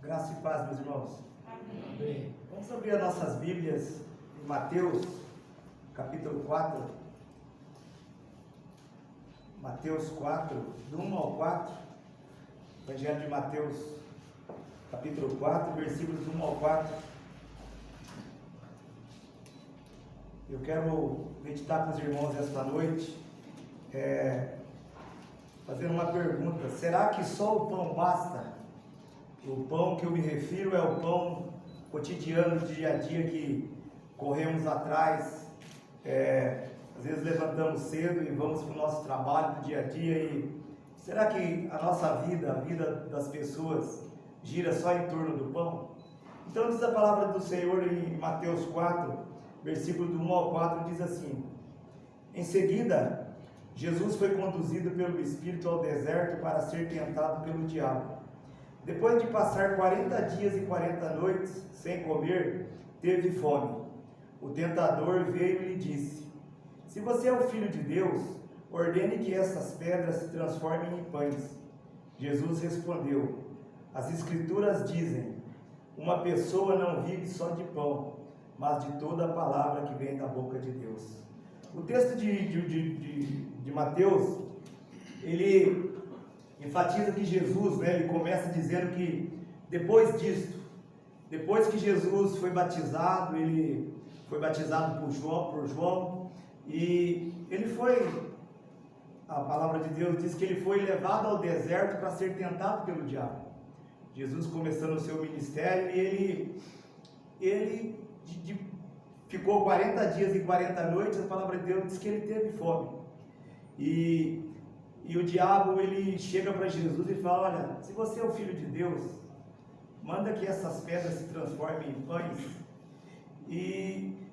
Graça e paz, meus irmãos. Amém. Vamos abrir as nossas Bíblias em Mateus, capítulo 4. Mateus 4, do 1 ao 4. Evangelho de Mateus, capítulo 4, versículos do 1 ao 4. Eu quero meditar com os irmãos esta noite, fazendo uma pergunta: será que só o pão basta? O pão que eu me refiro é o pão cotidiano, do dia a dia, que corremos atrás. Às vezes levantamos cedo e vamos para o nosso trabalho do dia a dia. E será que a nossa vida, a vida das pessoas, gira só em torno do pão? Então diz a palavra do Senhor em Mateus 4, versículo do 1 ao 4, diz assim: Em seguida, Jesus foi conduzido pelo Espírito ao deserto para ser tentado pelo diabo. Depois de passar 40 dias e 40 noites sem comer, teve fome. O tentador veio e lhe disse: Se você é o Filho de Deus, ordene que essas pedras se transformem em pães. Jesus respondeu: As Escrituras dizem: Uma pessoa não vive só de pão, mas de toda a palavra que vem da boca de Deus. O texto de Mateus, ele enfatiza que Jesus, ele começa dizendo que depois disto, depois que Jesus foi batizado, ele foi batizado por João, e ele foi, a palavra de Deus diz que ele foi levado ao deserto para ser tentado pelo diabo. Jesus começando o seu ministério, e ele ficou 40 dias e 40 noites, a palavra de Deus diz que ele teve fome. E o diabo, ele chega para Jesus e fala: olha, se você é o Filho de Deus, manda que essas pedras se transformem em pães.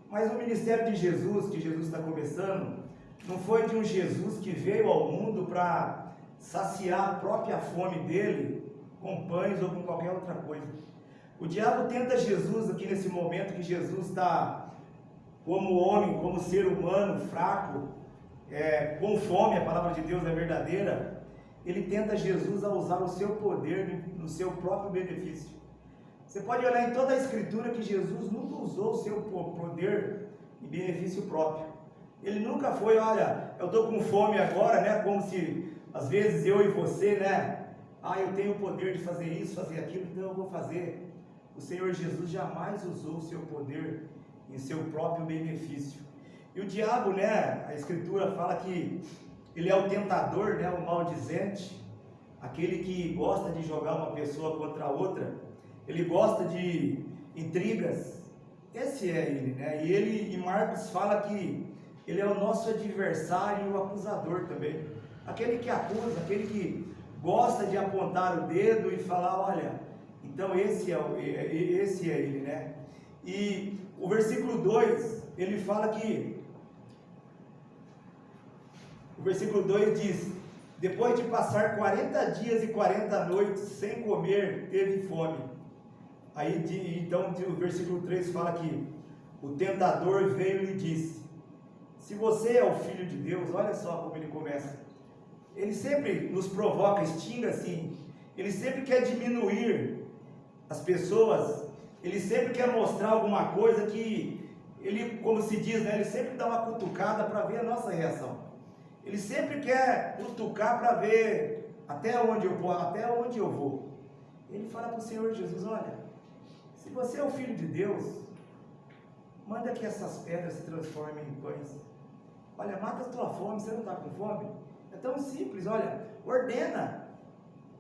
Mas o ministério de Jesus, que Jesus está começando, não foi de um Jesus que veio ao mundo para saciar a própria fome dele com pães ou com qualquer outra coisa. O diabo tenta Jesus aqui nesse momento que Jesus está como homem, como ser humano fraco, com fome. A palavra de Deus é verdadeira. Ele tenta Jesus a usar o seu poder no seu próprio benefício. Você pode olhar em toda a Escritura que Jesus nunca usou o seu poder em benefício próprio. Ele nunca foi: olha, eu estou com fome agora, como se às vezes eu e você, eu tenho o poder de fazer isso, fazer aquilo, então eu vou fazer. O Senhor Jesus jamais usou o seu poder em seu próprio benefício. E o diabo, a Escritura fala que ele é o tentador, o maldizente, aquele que gosta de jogar uma pessoa contra a outra, ele gosta de intrigas. Esse é ele, E ele, em Marcos, fala que ele é o nosso adversário e o acusador também. Aquele que acusa, aquele que gosta de apontar o dedo e falar: olha, então esse é ele, E o versículo 2, ele fala que, o versículo 2 diz: depois de passar 40 dias e 40 noites sem comer, teve fome. Então o versículo 3 fala que o tentador veio e lhe disse: se você é o Filho de Deus, olha só como ele começa. Ele sempre nos provoca, extinga assim. Ele sempre quer diminuir as pessoas. Ele sempre quer mostrar alguma coisa que ele, como se diz, ele sempre dá uma cutucada para ver a nossa reação. Ele sempre quer cutucar para ver até onde eu vou. Ele fala para o Senhor Jesus: olha, se você é o Filho de Deus, manda que essas pedras se transformem em pães. Olha, mata a tua fome. Você não está com fome? É tão simples, olha, ordena.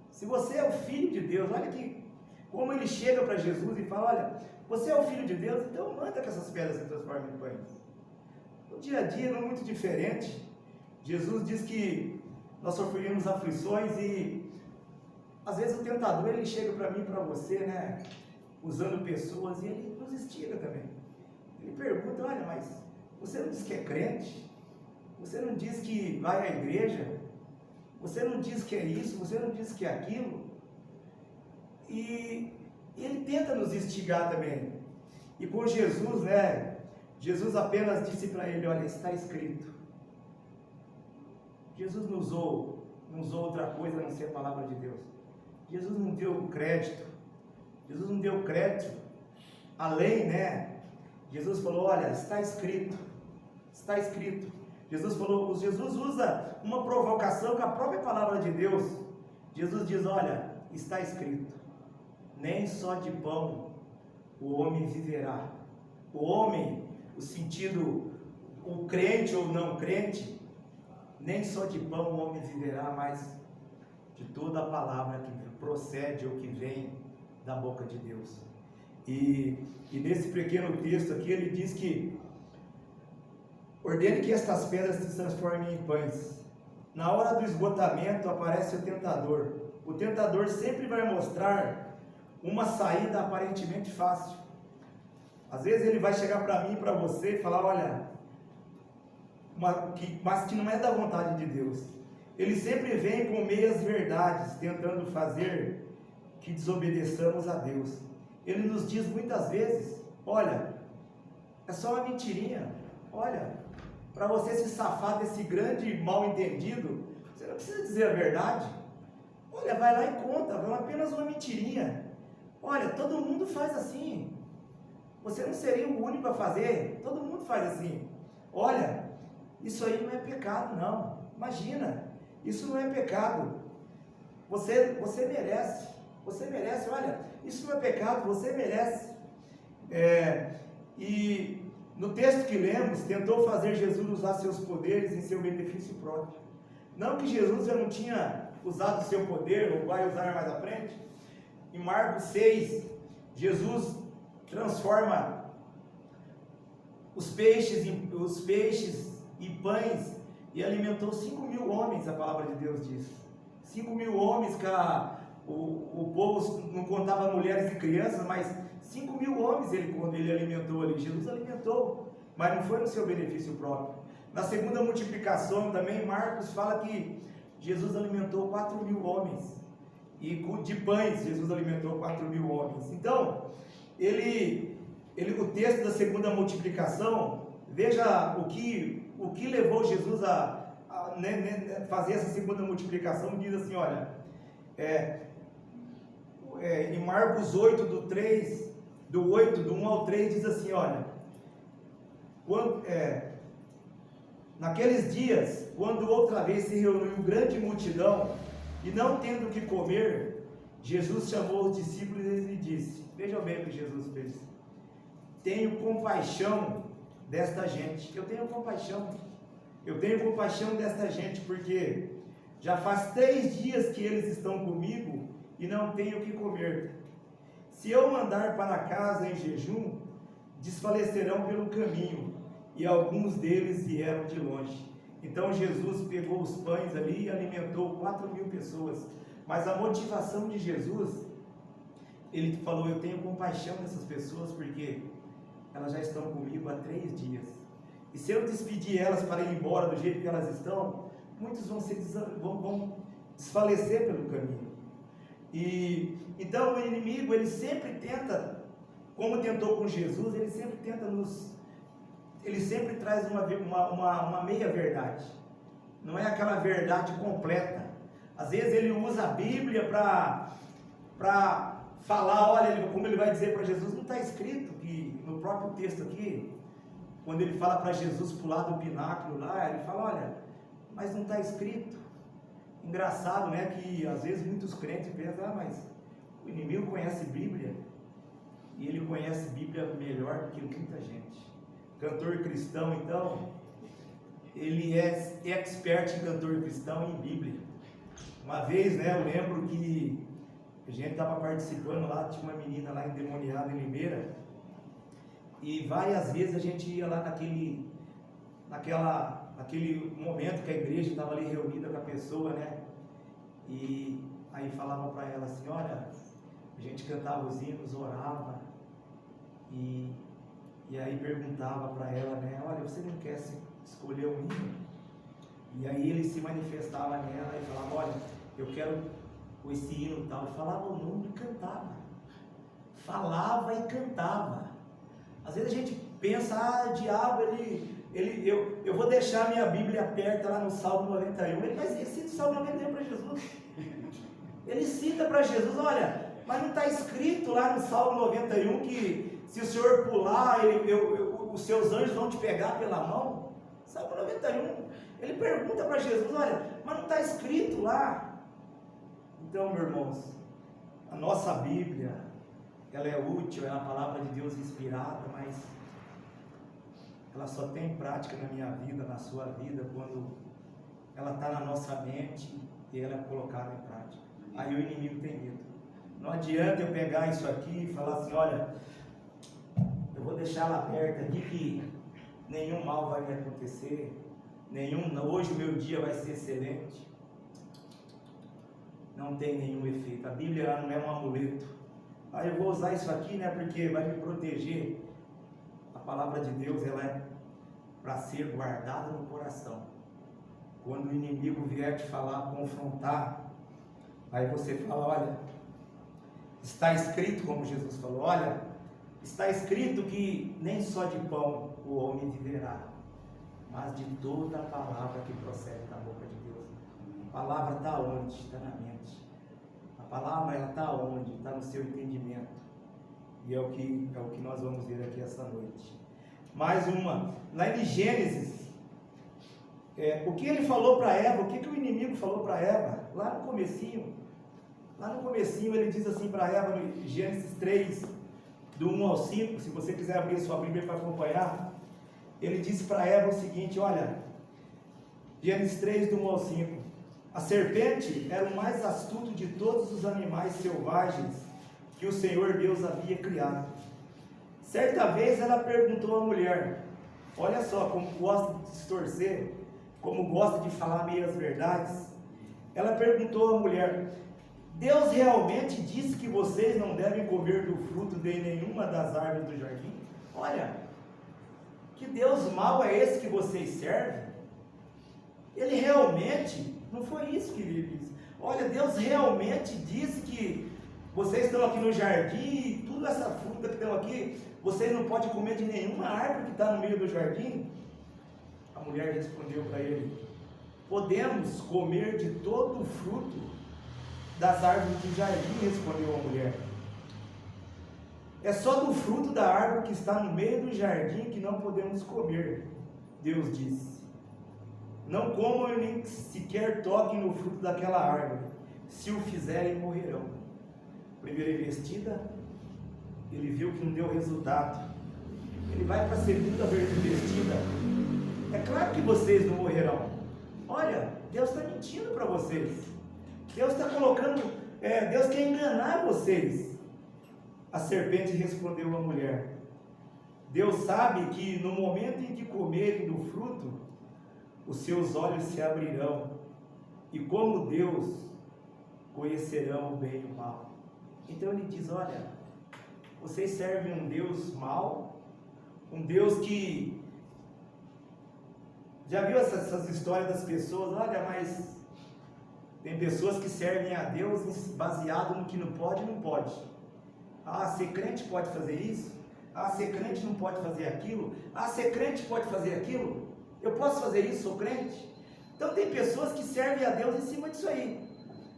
Se você é o Filho de Deus, olha que como ele chega para Jesus e fala: olha, você é o Filho de Deus, então manda que essas pedras se transformem em pães. O dia a dia não é muito diferente. Jesus diz que nós sofremos aflições e às vezes o tentador, ele chega para mim e para você, usando pessoas, e ele nos instiga também. Ele pergunta: olha, mas você não diz que é crente? Você não diz que vai à igreja? Você não diz que é isso? Você não diz que é aquilo? E ele tenta nos instigar também. E com Jesus, Jesus apenas disse para ele: olha, está escrito. Jesus não usou outra coisa a não ser a palavra de Deus. Jesus não deu crédito. Jesus não deu crédito, além, né? Jesus falou, olha, está escrito, está escrito. Jesus falou, Jesus usa uma provocação com a própria palavra de Deus. Jesus diz, olha, está escrito, nem só de pão o homem viverá. O homem, o sentido, o crente ou não crente, nem só de pão o homem viverá, mas de toda a palavra que procede ou que vem da boca de Deus. E nesse pequeno texto aqui ele diz que ordene que estas pedras se transformem em pães. Na hora do esgotamento aparece o tentador. O tentador sempre vai mostrar uma saída aparentemente fácil. Às vezes ele vai chegar para mim e para você e falar, olha, mas que não é da vontade de Deus. Ele sempre vem com meias verdades, tentando fazer que desobedeçamos a Deus. Ele nos diz muitas vezes, olha, é só uma mentirinha, olha, para você se safar desse grande mal entendido, você não precisa dizer a verdade. Olha, vai lá e conta, é apenas uma mentirinha. Olha, todo mundo faz assim. Você não seria o único a fazer, todo mundo faz assim. Olha, isso aí não é pecado não, imagina, isso não é pecado. Você merece, olha, isso não é pecado, você merece. E no texto que lemos, tentou fazer Jesus usar seus poderes em seu benefício próprio. Não que Jesus já não tinha usado seu poder, ou vai usar mais à frente. Em Marcos 6, Jesus transforma os peixes e pães e alimentou 5.000 homens, a palavra de Deus diz. 5.000 homens, o povo não contava mulheres e crianças, mas 5.000 homens ele alimentou ali. Jesus alimentou, mas não foi no seu benefício próprio. Na segunda multiplicação também, Marcos fala que Jesus alimentou 4.000 homens. E de pães, Jesus alimentou 4.000 homens. Então, o texto da segunda multiplicação, veja o que levou Jesus a fazer essa segunda multiplicação. Diz assim, olha, em Marcos 8, do 1 ao 3, diz assim, olha, naqueles dias, quando outra vez se reuniu grande multidão, e não tendo o que comer, Jesus chamou os discípulos e lhe disse, vejam bem o que Jesus fez, tenho compaixão desta gente, eu tenho compaixão desta gente, porque já faz 3 dias que eles estão comigo e não tenho o que comer. Se eu mandar para casa em jejum, desfalecerão pelo caminho, e alguns deles vieram de longe. Então Jesus pegou os pães ali e alimentou 4.000 pessoas. Mas a motivação de Jesus, ele falou, eu tenho compaixão dessas pessoas, porque elas já estão comigo há 3 dias. E se eu despedir elas para ir embora do jeito que elas estão, muitos vão desfalecer pelo caminho. E então o inimigo, ele sempre tenta, como tentou com Jesus, ele sempre traz uma meia verdade. Não é aquela verdade completa. Às vezes ele usa a Bíblia para falar, olha, como ele vai dizer para Jesus, não está escrito que no próprio texto aqui, quando ele fala para Jesus pular do pináculo lá, ele fala, olha, mas não está escrito. Engraçado, né, que às vezes muitos crentes pensam, mas o inimigo conhece Bíblia, e ele conhece Bíblia melhor do que muita gente. Cantor cristão, então, ele é expert em cantor cristão e em Bíblia. Uma vez, né, eu lembro que a gente estava participando lá, tinha uma menina lá endemoniada em Limeira, e várias vezes a gente ia lá naquele momento que a igreja estava ali reunida com a pessoa, né, e aí falava para ela assim, olha, a gente cantava os hinos, orava, e aí perguntava para ela, né, olha, você não quer escolher um hino? E aí ele se manifestava nela e falava, olha, eu quero esse hino tal. Falava o nome e cantava. Falava e cantava. Às vezes a gente pensa, diabo, eu vou deixar minha Bíblia aberta lá no Salmo 91. Ele cita o Salmo 91 para Jesus. Ele cita para Jesus, olha, Mas não está escrito lá no Salmo 91 que se o Senhor pular, os seus anjos vão te pegar pela mão? Salmo 91, ele pergunta para Jesus, olha, mas não está escrito lá. Então, meus irmãos, a nossa Bíblia, ela é útil, é a palavra de Deus inspirada, mas ela só tem prática na minha vida, na sua vida, quando ela está na nossa mente e ela é colocada em prática. Aí o inimigo tem medo. Não adianta eu pegar isso aqui e falar assim, olha, eu vou deixar ela aberta aqui que nenhum mal vai me acontecer, hoje o meu dia vai ser excelente. Não tem nenhum efeito. A Bíblia ela não é um amuleto. Aí eu vou usar isso aqui, né, porque vai me proteger. A palavra de Deus, ela é para ser guardada no coração. Quando o inimigo vier te falar, confrontar, aí você fala, olha, está escrito, como Jesus falou, olha, está escrito que nem só de pão o homem viverá, mas de toda a palavra que procede da boca de Deus. A palavra está onde? Está na mente. A palavra ela está onde? Está no seu entendimento. E é o que nós vamos ver aqui essa noite. Mais uma, lá em Gênesis, o que ele falou para Eva, o que o inimigo falou para Eva, lá no comecinho ele diz assim para Eva, no Gênesis 3, do 1 ao 5, se você quiser abrir sua Bíblia para acompanhar, ele disse para Eva o seguinte, olha, Gênesis 3, do 1 ao 5, a serpente era o mais astuto de todos os animais selvagens que o Senhor Deus havia criado. Certa vez ela perguntou à mulher, olha só como gosta de distorcer, como gosta de falar meias verdades. Ela perguntou à mulher, Deus realmente disse que vocês não devem comer do fruto de nenhuma das árvores do jardim? Olha, que Deus mau é esse que vocês servem? Ele realmente, não foi isso que ele disse. Olha, Deus realmente disse que vocês estão aqui no jardim e toda essa fruta que estão aqui, vocês não podem comer de nenhuma árvore que está no meio do jardim? A mulher respondeu para ele, podemos comer de todo o fruto das árvores do jardim, respondeu a mulher. É só do fruto da árvore que está no meio do jardim que não podemos comer, Deus disse. Não comam e nem sequer toquem no fruto daquela árvore, se o fizerem morrerão. Primeira investida, ele viu que não deu resultado. Ele vai para a segunda investida. É claro que vocês não morrerão. Olha, Deus está mentindo para vocês. Deus está colocando, Deus quer enganar vocês. A serpente respondeu à mulher, Deus sabe que no momento em que comerem do fruto, os seus olhos se abrirão, e como Deus, conhecerão o bem e o mal. Então ele diz, olha, vocês servem um Deus mau, um Deus que... Já viu essas histórias das pessoas? Olha, mas tem pessoas que servem a Deus baseado no que não pode e não pode. Ah, ser crente pode fazer isso? Ah, ser crente não pode fazer aquilo? Ah, ser crente pode fazer aquilo? Eu posso fazer isso, sou crente? Então tem pessoas que servem a Deus em cima disso aí.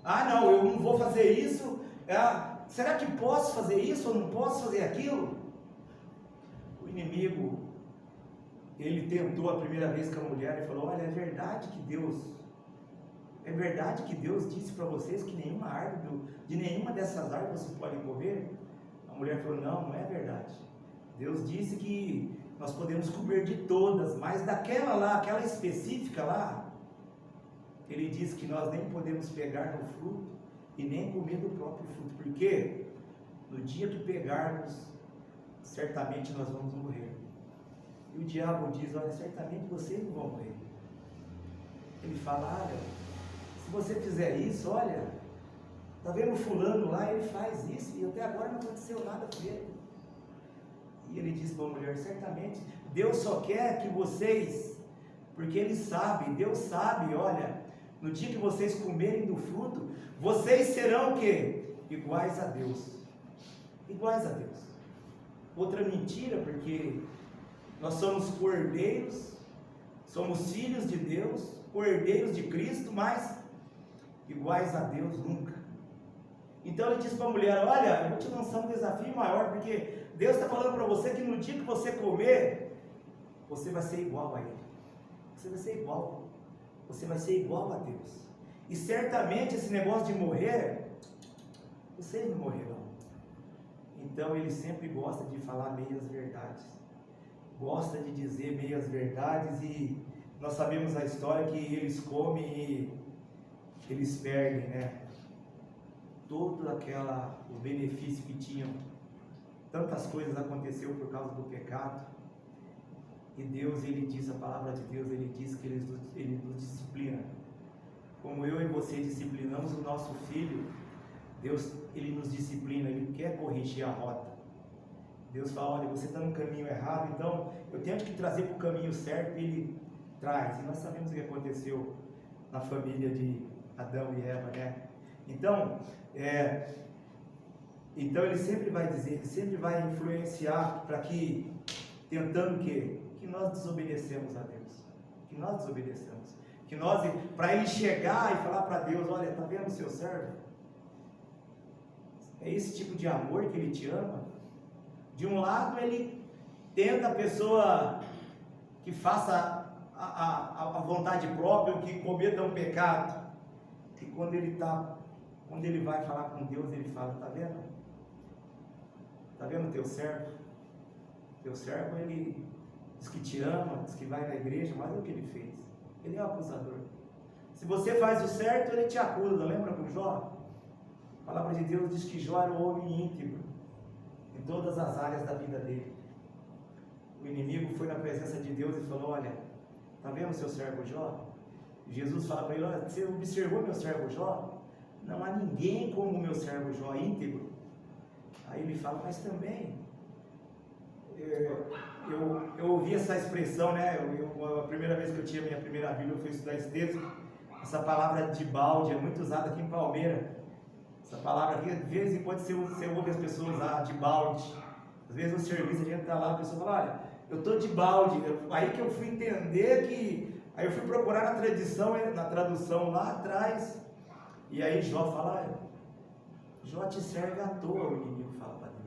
Ah, não, eu não vou fazer isso. Será que posso fazer isso ou não posso fazer aquilo? O inimigo, ele tentou a primeira vez com a mulher e falou, olha, é verdade que Deus disse para vocês que nenhuma árvore, de nenhuma dessas árvores vocês podem comer? A mulher falou, não é verdade. Deus disse que nós podemos comer de todas, mas daquela lá, aquela específica lá, ele disse que nós nem podemos pegar no fruto e nem comer do próprio fruto, porque no dia que pegarmos, certamente nós vamos morrer. E o diabo diz, olha, certamente vocês não vão morrer. Ele fala, olha, se você fizer isso, olha, está vendo o fulano lá, ele faz isso, e até agora não aconteceu nada com ele. E ele diz para a mulher, certamente, Deus só quer que vocês, porque Ele sabe, Deus sabe, olha, no dia que vocês comerem do fruto, vocês serão o quê? Iguais a Deus. Iguais a Deus. Outra mentira, porque nós somos cordeiros, somos filhos de Deus, cordeiros de Cristo, mas iguais a Deus nunca. Então ele disse para a mulher: olha, eu vou te lançar um desafio maior, porque Deus está falando para você que no dia que você comer, você vai ser igual a Ele. Você vai ser igual. Você vai ser igual a Deus. E certamente esse negócio de morrer, vocês não morrerão. Então ele sempre gosta de falar meias verdades. Gosta de dizer meias verdades, e nós sabemos a história que eles comem e eles perdem, né? Todo o benefício que tinham. Tantas coisas aconteceu por causa do pecado. E Deus, ele diz, a palavra de Deus, ele diz que ele nos disciplina. Como eu e você disciplinamos o nosso filho, Deus, ele nos disciplina, ele quer corrigir a rota. Deus fala: olha, você está no caminho errado, então eu tento te trazer para o caminho certo, e ele traz. E nós sabemos o que aconteceu na família de Adão e Eva, né? Então ele sempre vai dizer, ele sempre vai influenciar para que, tentando o quê? Que nós desobedecemos a Deus. Que nós desobedecemos. Que nós, para ele chegar e falar para Deus: olha, está vendo o seu servo? É esse tipo de amor que ele te ama. De um lado ele tenta a pessoa que faça a vontade própria, ou que cometa um pecado. E quando ele vai falar com Deus, ele fala: está vendo? Está vendo o teu servo? Teu servo, ele diz que te ama, diz que vai na igreja, mas olha o que ele fez. Ele é o acusador. Se você faz o certo, ele te acusa. Lembra com Jó? A palavra de Deus diz que Jó era um homem íntegro em todas as áreas da vida dele. O inimigo foi na presença de Deus e falou: olha, está vendo o seu servo Jó? Jesus fala para ele: olha, você observou meu servo Jó? Não há ninguém como o meu servo Jó, íntegro. Aí ele fala: mas também eu ouvi essa expressão, né? A primeira vez que eu tinha minha primeira Bíblia, eu fui estudar esse texto. Essa palavra de balde é muito usada aqui em Palmeira. Essa palavra aqui, de vez em quando você ouve as pessoas usar de balde. Às vezes no serviço a gente está lá, a pessoa fala: olha, eu estou de balde. Aí que eu fui entender que... Aí eu fui procurar na tradução lá atrás. E aí Jó fala: olha, Jó te serve à toa, o inimigo fala para Deus.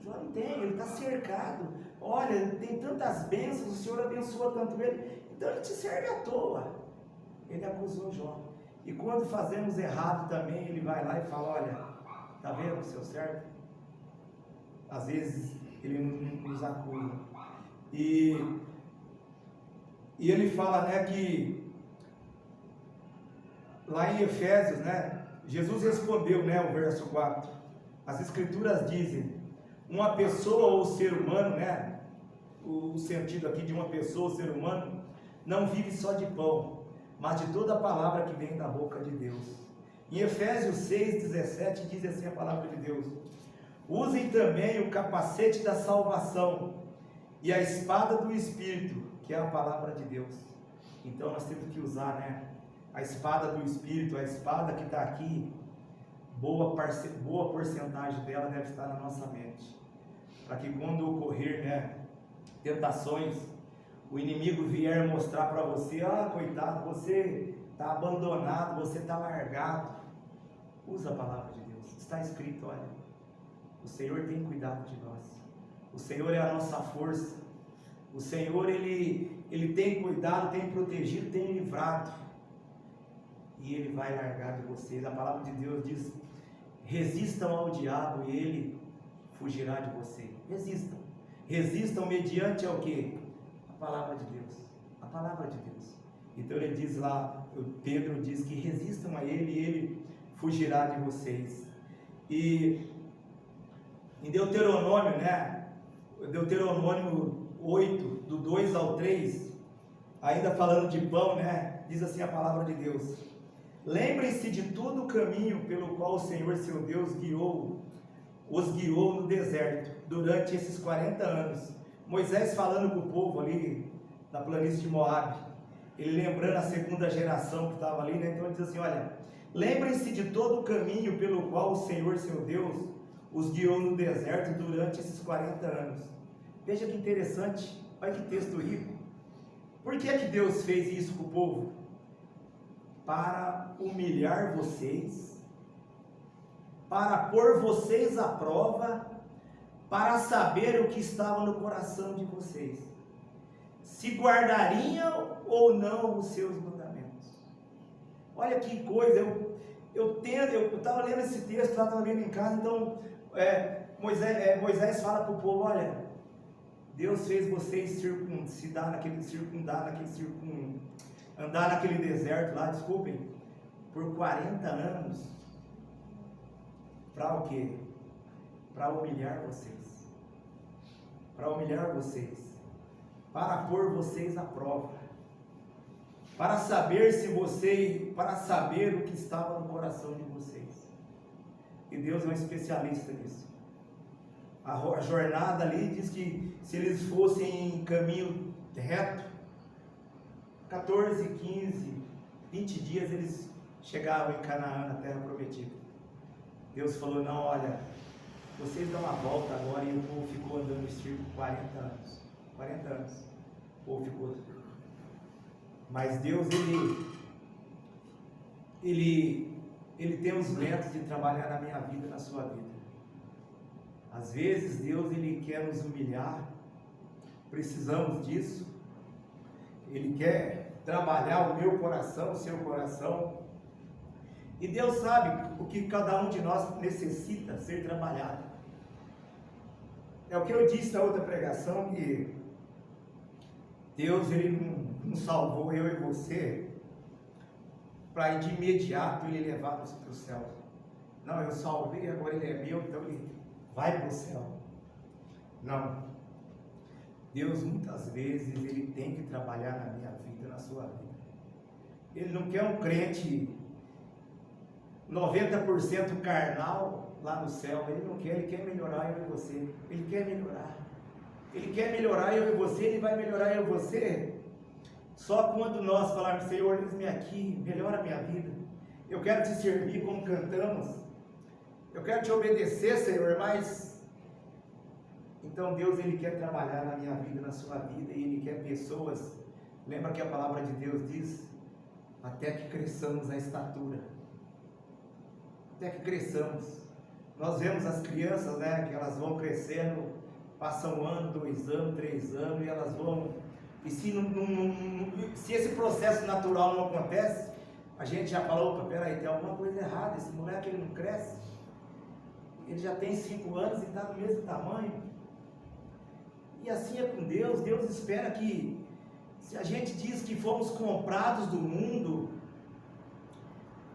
Jó não tem, ele está cercado. Olha, tem tantas bênçãos, o Senhor abençoa tanto ele, então ele te serve à toa. Ele acusou Jó. E quando fazemos errado também, ele vai lá e fala: olha, está vendo o seu servo? Às vezes ele nos acusa. E ele fala, né, que lá em Efésios, né, Jesus respondeu, né, o verso 4. As escrituras dizem: uma pessoa ou ser humano, né, o sentido aqui de uma pessoa ou ser humano, não vive só de pão, mas de toda a palavra que vem da boca de Deus. Em Efésios 6,17 diz assim a palavra de Deus: usem também o capacete da salvação e a espada do Espírito, que é a palavra de Deus. Então nós temos que usar, né, a espada do Espírito, a espada que está aqui. Boa porcentagem dela deve estar na nossa mente, para que quando ocorrer, né, tentações, o inimigo vier mostrar para você: ah, coitado, você está abandonado, você está largado. Usa a palavra de Deus. Está escrito: olha, o Senhor tem cuidado de nós. O Senhor é a nossa força. O Senhor, Ele tem cuidado, tem protegido, tem livrado. E Ele vai largar de vocês. A palavra de Deus diz: resistam ao diabo e ele fugirá de você. Resistam. Resistam mediante ao quê? A palavra de Deus. A palavra de Deus. Então ele diz lá, Pedro diz que resistam a ele e ele fugirá de vocês. E em Deuteronômio, né? Deuteronômio 8, do 2 ao 3, ainda falando de pão, né? Diz assim a palavra de Deus: lembrem-se de todo o caminho pelo qual o Senhor seu Deus os guiou no deserto durante esses 40 anos. Moisés falando com o povo ali na planície de Moabe, ele lembrando a segunda geração que estava ali, né? Então ele diz assim: olha, lembrem-se de todo o caminho pelo qual o Senhor seu Deus os guiou no deserto durante esses 40 anos. Veja que interessante, olha que texto rico. Por que é que Deus fez isso com o povo? Para humilhar vocês para pôr vocês à prova, para saber o que estava no coração de vocês, se guardariam ou não os seus mandamentos. Olha que coisa, eu estava lendo esse texto, estava lendo em casa, então Moisés fala para o povo, olha, Deus fez vocês andar naquele deserto lá, desculpem, por 40 anos, para o quê? Para humilhar vocês, para pôr vocês à prova, para saber o que estava no coração de vocês. E Deus é um especialista nisso. A jornada ali diz que se eles fossem em caminho reto, 14, 15, 20 dias eles chegavam em Canaã, na terra prometida. Deus falou, não, olha, vocês dão uma volta agora, e o povo ficou andando em círculo 40 anos. 40 anos. O povo ficou. Mas Deus, Ele tem os métodos de trabalhar na minha vida, na sua vida. Às vezes Deus, Ele quer nos humilhar. Precisamos disso. Ele quer trabalhar o meu coração, o seu coração. E Deus sabe o que cada um de nós necessita ser trabalhado. É o que eu disse na outra pregação, que Deus, Ele não salvou eu e você para de imediato Ele levar-nos para o céu. Não, eu salvei, agora Ele é meu, então Ele vai para o céu. Não. Deus muitas vezes Ele tem que trabalhar na minha vida, na sua vida. Ele não quer um crente 90% carnal lá no céu. Ele não quer, Ele quer melhorar eu e você. Ele quer melhorar. Ele quer melhorar eu e você, Ele vai melhorar eu e você. Só quando nós falarmos, Senhor, eis-me aqui, melhora a minha vida. Eu quero te servir como cantamos. Eu quero te obedecer, Senhor, mas... Então Deus, Ele quer trabalhar na minha vida, na sua vida, e Ele quer pessoas. Lembra que a palavra de Deus diz? Até que cresçamos na estatura. Até que cresçamos. Nós vemos as crianças, né, que elas vão crescendo, passam 1 ano, 2 anos, 3 anos, e elas vão... E se esse processo natural não acontece, a gente já fala, opa, peraí, tem alguma coisa errada, esse moleque ele não cresce. Ele já tem 5 anos e está do mesmo tamanho. E assim é com Deus. Deus espera que, se a gente diz que fomos comprados do mundo,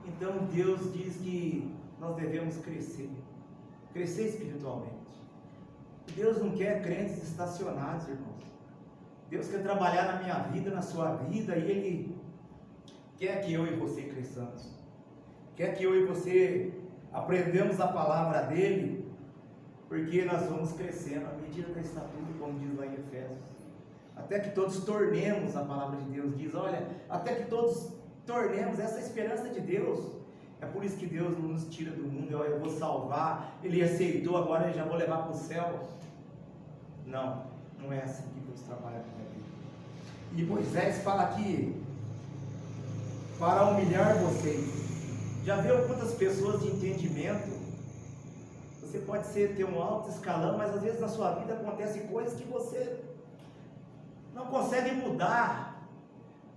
então Deus diz que nós devemos crescer espiritualmente. Deus não quer crentes estacionados, irmãos. Deus quer trabalhar na minha vida, na sua vida, e Ele quer que eu e você cresçamos. Quer que eu e você aprendamos a palavra dEle, porque nós vamos crescendo à medida da estatura, como diz lá em Efésios. Até que todos tornemos, a palavra de Deus diz, olha, até que todos tornemos essa esperança de Deus. É por isso que Deus não nos tira do mundo, olha, eu vou salvar, Ele aceitou, agora eu já vou levar para o céu. Não, não é assim que Deus trabalha com a minha vida. E Moisés fala aqui, para humilhar vocês. Já viu quantas pessoas de entendimento? Você pode ter um alto escalão, mas às vezes na sua vida acontecem coisas que você não consegue mudar.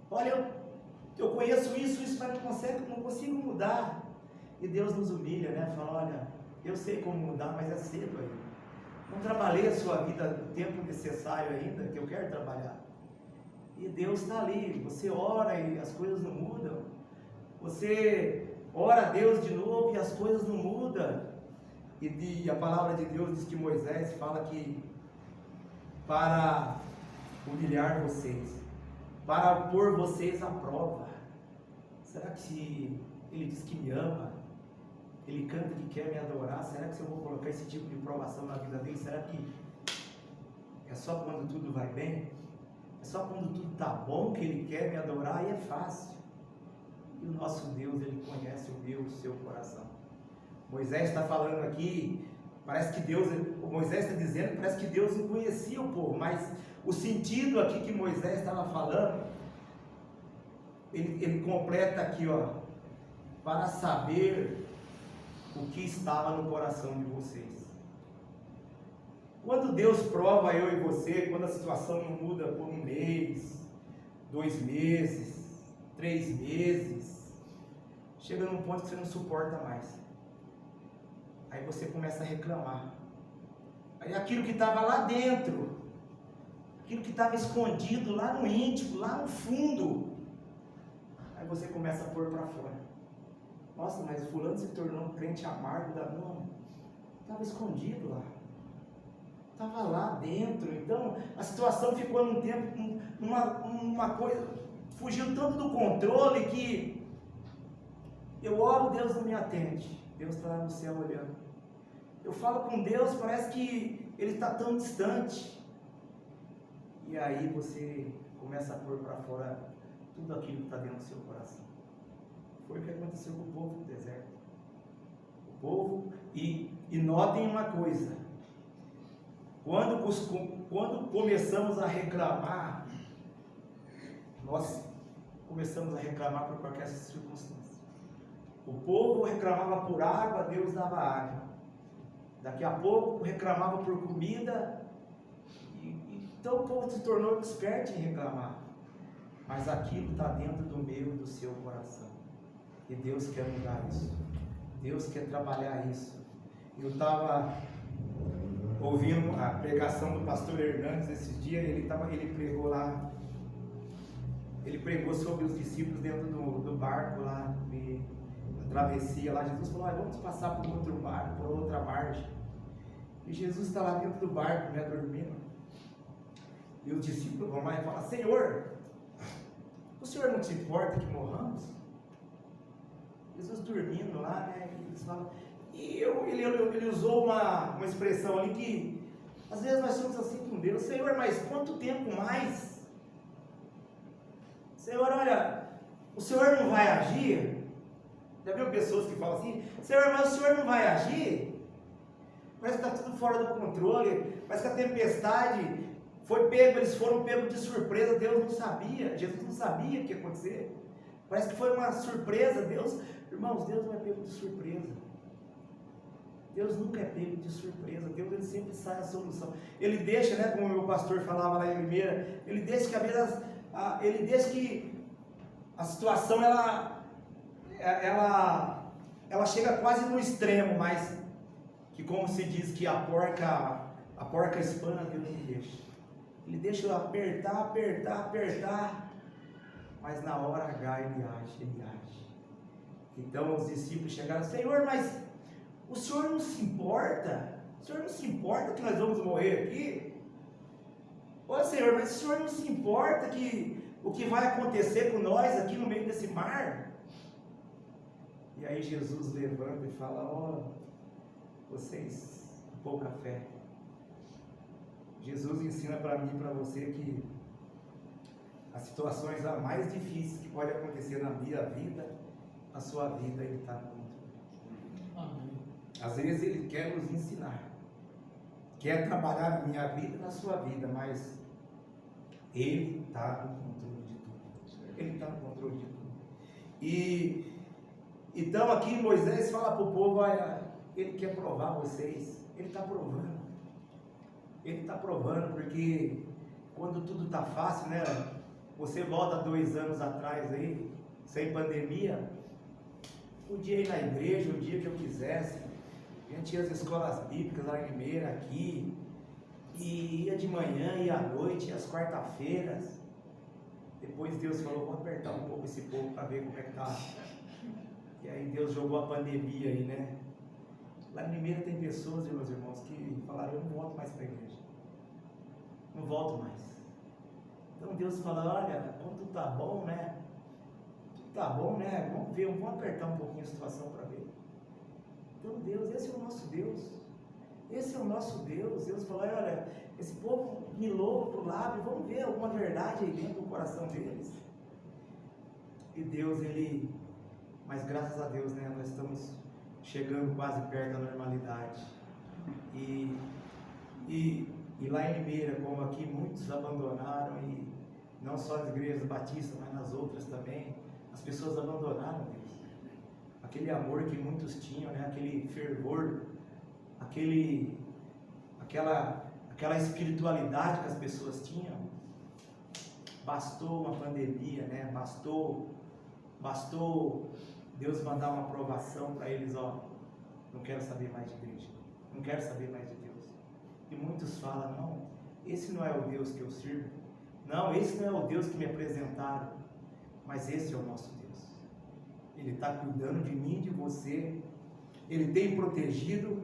Olha, eu conheço isso, mas não consigo mudar. E Deus nos humilha, né? Fala, olha, eu sei como mudar, mas é cedo ainda. Não trabalhei a sua vida no tempo necessário ainda, que eu quero trabalhar. E Deus está ali, você ora e as coisas não mudam. Você ora a Deus de novo e as coisas não mudam. E a palavra de Deus diz que Moisés fala que para humilhar vocês, para pôr vocês à prova. Será que se Ele diz que me ama, Ele canta que quer me adorar, será que se eu vou colocar esse tipo de provação na vida dele, será que é só quando tudo vai bem? É só quando tudo está bom que Ele quer me adorar? E é fácil. E o nosso Deus, Ele conhece o meu, o seu coração. Moisés está falando aqui, parece que Deus, Moisés está dizendo, parece que Deus não conhecia o povo, mas o sentido aqui que Moisés estava falando, ele completa aqui, ó, para saber o que estava no coração de vocês. Quando Deus prova eu e você, quando a situação não muda por 1 mês, 2 meses, 3 meses, chega num ponto que você não suporta mais. Aí você começa a reclamar. Aí aquilo que estava lá dentro, aquilo que estava escondido lá no íntimo, lá no fundo, aí você começa a pôr para fora. Nossa, mas fulano se tornou um crente amargo da mão. Estava escondido lá. Estava lá dentro. Então a situação ficou num tempo, uma coisa, fugiu tanto do controle que eu oro, Deus não me atende. Deus está lá no céu olhando. Eu falo com Deus, parece que Ele está tão distante. E aí você começa a pôr para fora tudo aquilo que está dentro do seu coração. Foi o que aconteceu com o povo do deserto. O povo, e notem uma coisa, quando começamos a reclamar, nós começamos a reclamar por qualquer circunstância. O povo reclamava por água, Deus dava água. Daqui a pouco reclamava por comida, então o povo se tornou esperto em reclamar. Mas aquilo está dentro do meu e do seu coração. E Deus quer mudar isso. Deus quer trabalhar isso. Eu estava ouvindo a pregação do pastor Hernandes esses dias, ele pregou lá. Ele pregou sobre os discípulos dentro do barco lá, a travessia lá. Jesus falou: vamos passar por outro barco, por outra margem. E Jesus está lá dentro do barco, né, dormindo. E os discípulos vão lá e falam: Senhor, o Senhor não se importa que morramos? Jesus dormindo lá, né? E eles falam, ele usou uma expressão ali que às vezes nós somos assim com Deus: Senhor, mas quanto tempo mais? Senhor, olha, o Senhor não vai agir? Já viu pessoas que falam assim: Senhor, mas o Senhor não vai agir? Parece que está tudo fora do controle, parece que a tempestade foi pego, eles foram pegos de surpresa, Deus não sabia, Jesus não sabia o que ia acontecer. Parece que foi uma surpresa. Deus, irmãos, Deus não é pego de surpresa. Deus nunca é pego de surpresa. Deus, ele sempre sai a solução. Ele deixa, né, como o meu pastor falava lá em Limeira, ele deixa que ele deixa que a situação ela chega quase no extremo, mas que, como se diz que a porca espana, Deus não deixa. Ele deixa eu apertar, mas na hora H ele age. Então os discípulos chegaram: Senhor, mas o Senhor não se importa? O Senhor não se importa que nós vamos morrer aqui? Ô Senhor, mas o Senhor não se importa que o que vai acontecer com nós aqui no meio desse mar? E aí Jesus levanta e fala: ó, vocês, pouca fé. Jesus ensina para mim e para você que as situações mais difíceis que podem acontecer na minha vida, na sua vida, Ele está no controle. Às vezes Ele quer nos ensinar, quer trabalhar na minha vida e na sua vida, mas Ele está no controle de tudo. Ele está no controle de tudo. E então aqui Moisés fala para o povo: olha, Ele quer provar vocês. Ele está provando. Ele está provando, porque quando tudo está fácil, né? Você volta 2 anos atrás aí, sem pandemia, podia ir na igreja o dia que eu quisesse. A gente ia às escolas bíblicas lá em Limeira, aqui, e ia de manhã, ia à noite, ia às quarta-feiras. Depois Deus falou: vou apertar um pouco esse povo para ver como é que está. E aí Deus jogou a pandemia aí, né? Lá em Limeira tem pessoas, meus irmãos, que falaram: eu não volto mais para a igreja. Não volto mais. Então Deus fala: olha, quando tudo está bom, né? Tudo está bom, né? Vamos ver, vamos apertar um pouquinho a situação para ver. Então Deus, esse é o nosso Deus. Esse é o nosso Deus. Deus falou: olha, esse povo me louva para o lábio, vamos ver alguma verdade aí dentro do coração deles. E Deus, mas graças a Deus, né? Nós estamos chegando quase perto da normalidade. E lá em Limeira, como aqui, muitos abandonaram, e não só as igrejas batistas, mas nas outras também, as pessoas abandonaram Deus. aquele amor que muitos tinham, né? Aquele fervor, aquela espiritualidade que as pessoas tinham. Bastou uma pandemia, né? Bastou Deus mandar uma aprovação para eles, ó, não quero saber mais de igreja, não quero saber mais de Deus. E muitos falam, não, esse não é o Deus que eu sirvo, não, esse não é o Deus que me apresentaram, mas esse é o nosso Deus. Ele está cuidando de mim e de você, Ele tem protegido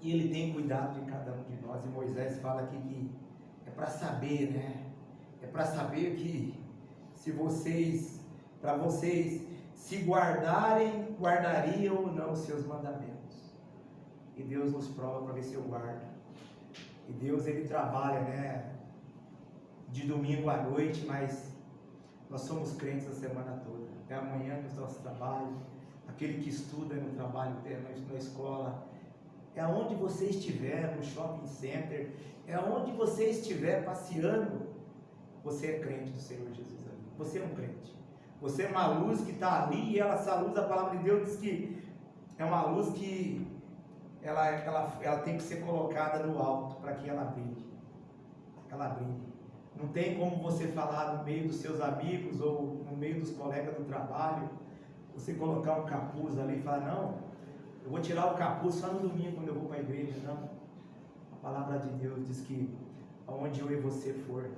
e Ele tem cuidado de cada um de nós. E Moisés fala aqui que é para saber, né? É para saber que para vocês se guardariam ou não os seus mandamentos. E Deus nos prova para ver se eu guardo. E Deus, Ele trabalha, né? De domingo à noite, mas nós somos crentes a semana toda. É amanhã no nosso trabalho, aquele que estuda no trabalho, na escola, é onde você estiver, no shopping center, é onde você estiver passeando, você é crente do Senhor Jesus ali. Você é um crente. Você é uma luz que está ali, e essa luz, a palavra de Deus diz que é uma luz que ela tem que ser colocada no alto para que ela brilhe. Ela brilhe. Não tem como você falar no meio dos seus amigos ou no meio dos colegas do trabalho, você colocar um capuz ali e falar, não, eu vou tirar o capuz só no domingo quando eu vou para a igreja. Não. A palavra de Deus diz que aonde eu e você for,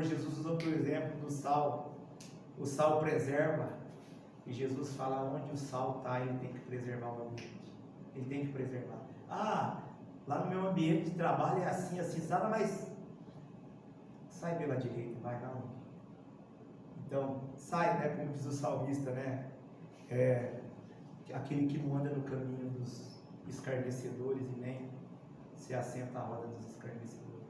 Jesus usou por exemplo do sal. O sal preserva, e Jesus fala, onde o sal está, ele tem que preservar o ambiente. Ele tem que preservar. Ah, lá no meu ambiente de trabalho é assim, sabe, mas sai pela direita, vai lá. Então, sai, né, como diz o salmista, né? Aquele que não anda no caminho dos escarnecedores e nem se assenta à roda dos escarnecedores.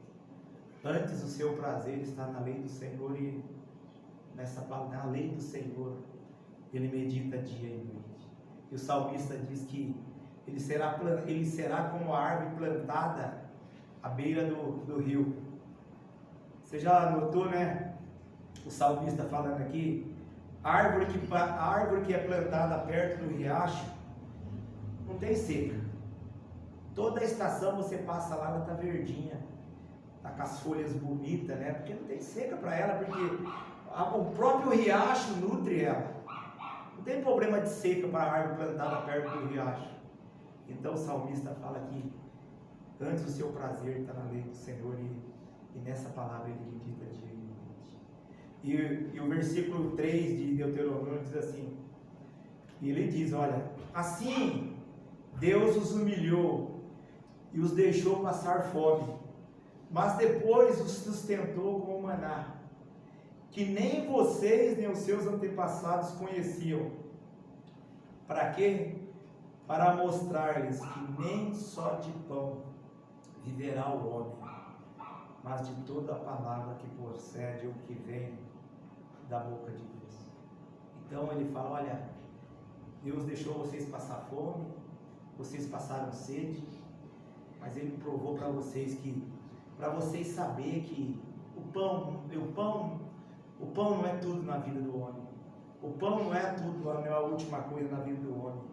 Antes o seu prazer está na lei do Senhor, e na lei do Senhor ele medita dia e noite. E o salmista diz que ele será como a árvore plantada à beira do rio. Você já notou, né? O salmista falando aqui, a árvore que é plantada perto do riacho não tem seca. Toda a estação você passa lá, ela está verdinha, está com as folhas bonitas, né? Porque não tem seca para ela, porque o próprio riacho nutre ela. Não tem problema de seca para a árvore plantada perto do riacho. Então o salmista fala que antes o seu prazer está na lei do Senhor, e nessa palavra ele medita dia e noite. E o versículo 3 de Deuteronômio diz assim, e ele diz, olha, assim Deus os humilhou e os deixou passar fome, mas depois os sustentou com o maná, que nem vocês nem os seus antepassados conheciam. Para quê? Para mostrar-lhes que nem só de pão viverá o homem, mas de toda a palavra que procede ou que vem da boca de Deus. Então ele fala, olha, Deus deixou vocês passar fome, vocês passaram sede, mas ele provou para vocês saber que o pão não é tudo na vida do homem. O pão não é tudo, não é a última coisa na vida do homem.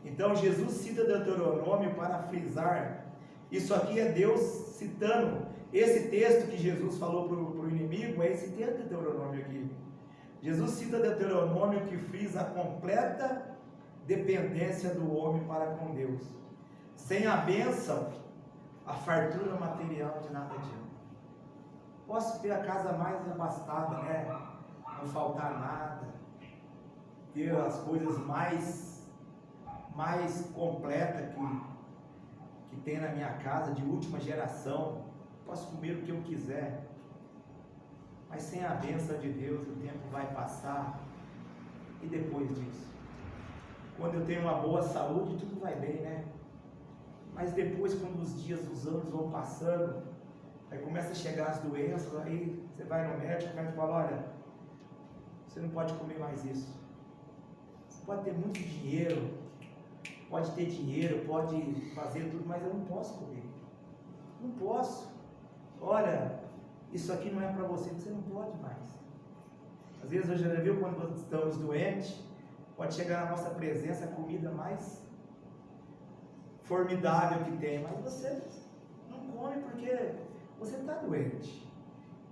Então Jesus cita Deuteronômio para frisar. Isso aqui é Deus citando. Esse texto que Jesus falou para o inimigo, é esse texto de Deuteronômio aqui. Jesus cita Deuteronômio que frisa a completa dependência do homem para com Deus. Sem a bênção, a fartura material de nada adianta. Posso ter a casa mais abastada, né? Não faltar nada, ter as coisas mais completas que tem na minha casa, de última geração, posso comer o que eu quiser, mas sem a bênção de Deus o tempo vai passar, e depois disso, quando eu tenho uma boa saúde, tudo vai bem, né? Mas depois, quando os anos vão passando, aí começa a chegar as doenças, aí você vai no médico, o médico fala, olha, você não pode comer mais isso. Você pode ter muito dinheiro, pode ter dinheiro, pode fazer tudo, mas eu não posso comer. Não posso. Olha, isso aqui não é para você não pode mais. Às vezes, eu já viu quando estamos doentes, pode chegar na nossa presença a comida mais formidável que tem, mas você não come porque você está doente.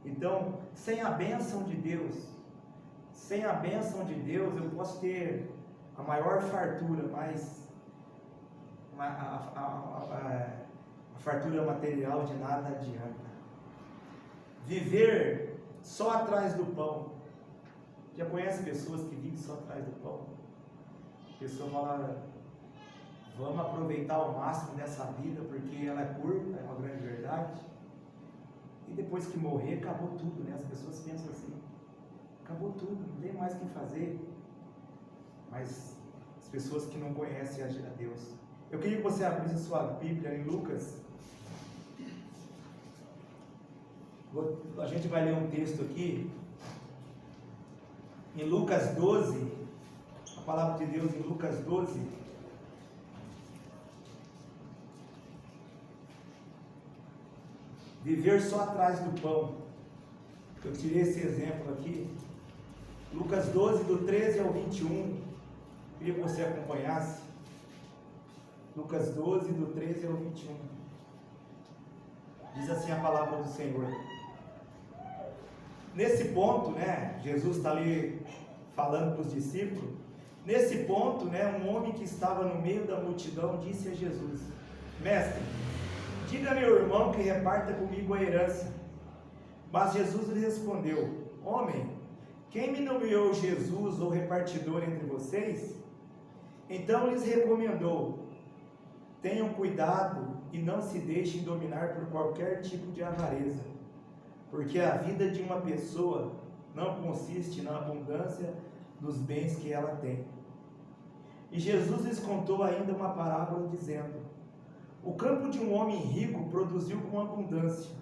Então, sem a bênção de Deus, eu posso ter a maior fartura, mas a fartura material de nada adianta. Viver só atrás do pão. Já conhece pessoas que vivem só atrás do pão? A pessoa fala, vamos aproveitar ao máximo dessa vida, porque ela é curta, é uma grande verdade. E depois que morrer, acabou tudo, né? As pessoas pensam assim, acabou tudo, não tem mais o que fazer. Mas as pessoas que não conhecem a Deus. Eu queria que você abrisse a sua Bíblia em Lucas. A gente vai ler um texto aqui, em Lucas 12, a palavra de Deus em Lucas 12. Viver só atrás do pão. Eu tirei esse exemplo aqui. Lucas 12, do 13 ao 21. Queria que você acompanhasse. Lucas 12, do 13 ao 21. Diz assim a palavra do Senhor. Nesse ponto, né, Jesus está ali falando para os discípulos. Nesse ponto, né, um homem que estava no meio da multidão disse a Jesus: Mestre, diga a meu irmão que reparta comigo a herança. Mas Jesus lhe respondeu: Homem, quem me nomeou Jesus ou repartidor entre vocês? Então lhes recomendou: tenham cuidado e não se deixem dominar por qualquer tipo de avareza, porque a vida de uma pessoa não consiste na abundância dos bens que ela tem. E Jesus lhes contou ainda uma parábola dizendo: o campo de um homem rico produziu com abundância.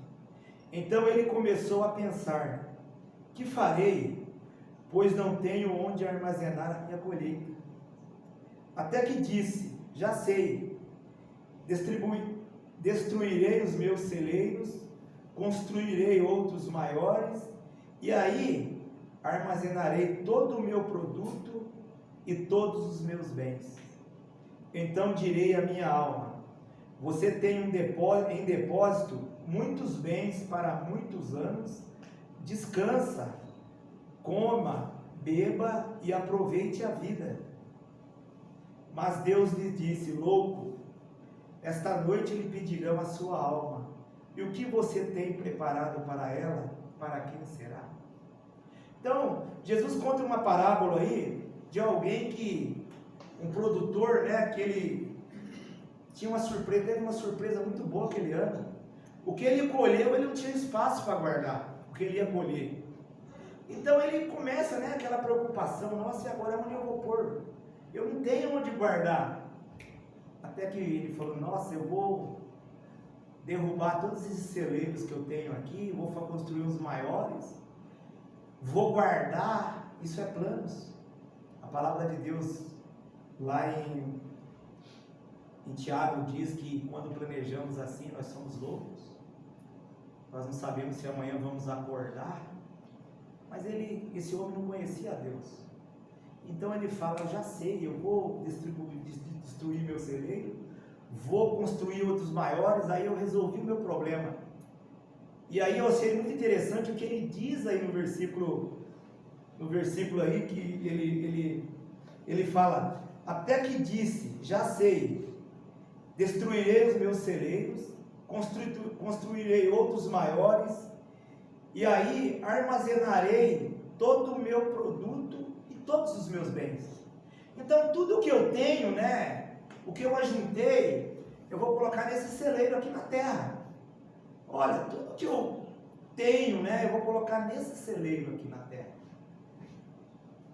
Então ele começou a pensar: que farei, pois não tenho onde armazenar a minha colheita? Até que disse: já sei, destruirei os meus celeiros, construirei outros maiores, e aí armazenarei todo o meu produto e todos os meus bens. Então direi à minha alma: você tem em depósito muitos bens para muitos anos, descansa, coma, beba e aproveite a vida. Mas Deus lhe disse: louco, esta noite lhe pedirão a sua alma, e o que você tem preparado para ela, para quem será? Então, Jesus conta uma parábola aí, de alguém que, um produtor, né, que ele tinha uma surpresa, teve uma surpresa muito boa aquele ano. O que ele colheu, ele não tinha espaço para guardar, o que ele ia colher. Então ele começa, né, aquela preocupação: nossa, e agora onde eu vou pôr? Eu não tenho onde guardar. Até que ele falou: nossa, eu vou derrubar todos esses celeiros que eu tenho aqui, vou construir uns maiores, vou guardar. Isso é planos. A palavra de Deus lá em Tiago diz que quando planejamos assim, nós somos loucos. Nós não sabemos se amanhã vamos acordar. Mas esse homem não conhecia a Deus. Então ele fala: eu já sei, eu vou destruir meu celeiro, vou construir outros maiores, aí eu resolvi o meu problema. E aí eu achei muito interessante o que ele diz aí no versículo aí, que ele fala: até que disse, já sei, destruirei os meus celeiros, construirei outros maiores, e aí armazenarei todo o meu produto e todos os meus bens. Então tudo que eu tenho, né, o que eu ajuntei, eu vou colocar nesse celeiro aqui na terra. Olha, tudo que eu tenho, né, eu vou colocar nesse celeiro aqui na terra.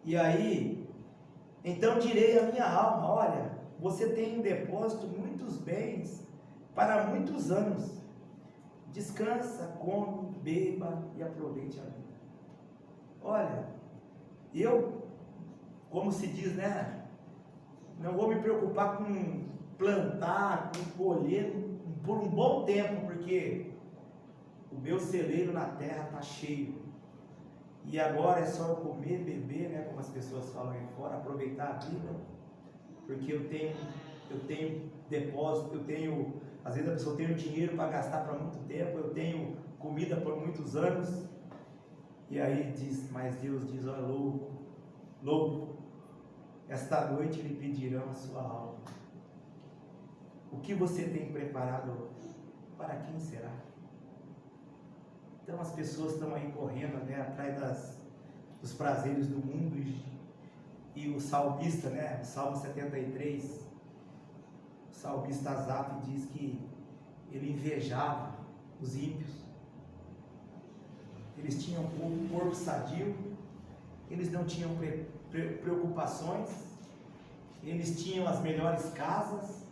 E aí, então direi à minha alma: olha, você tem em depósito muitos bens para muitos anos. Descansa, come, beba e aproveite a vida. Olha, eu, como se diz, né, não vou me preocupar com plantar, com colher por um bom tempo, porque o meu celeiro na terra está cheio. e agora é só eu comer, beber, né, como as pessoas falam aí fora, aproveitar a vida, porque eu tenho depósito, às vezes a pessoa tem dinheiro para gastar para muito tempo, eu tenho comida por muitos anos, e aí mas Deus diz, ó, louco, esta noite lhe pedirão a sua alma. O que você tem preparado, para quem será? Então as pessoas estão aí correndo, né, atrás dos prazeres do mundo, e o salmista, né, o Salmo 73, o salmista Asaf diz que ele invejava os ímpios. Eles tinham um corpo sadio, eles não tinham preocupações, eles tinham as melhores casas.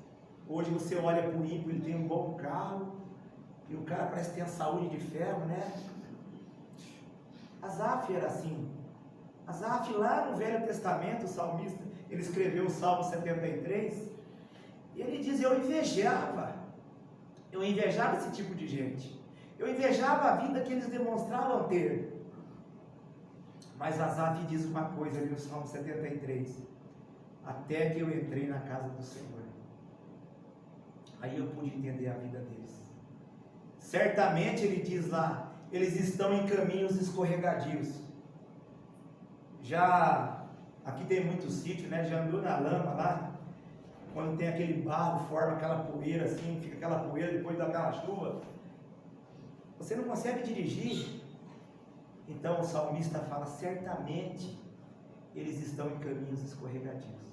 Hoje você olha para o ímpio, ele tem um bom carro, e o cara parece ter a saúde de ferro, né? Asaf era assim. Asaf, lá no Velho Testamento, o salmista, ele escreveu o Salmo 73, e ele diz, eu invejava esse tipo de gente, eu invejava a vida que eles demonstravam ter. Mas Asaf diz uma coisa ali no Salmo 73, até que eu entrei na casa do Senhor, aí eu pude entender a vida deles. Certamente ele diz lá, eles estão em caminhos escorregadios. Já, aqui tem muito sítio, né? Já andou na lama lá, quando tem aquele barro, forma aquela poeira assim, fica aquela poeira depois daquela chuva, você não consegue dirigir. Então o salmista fala, certamente eles estão em caminhos escorregadios.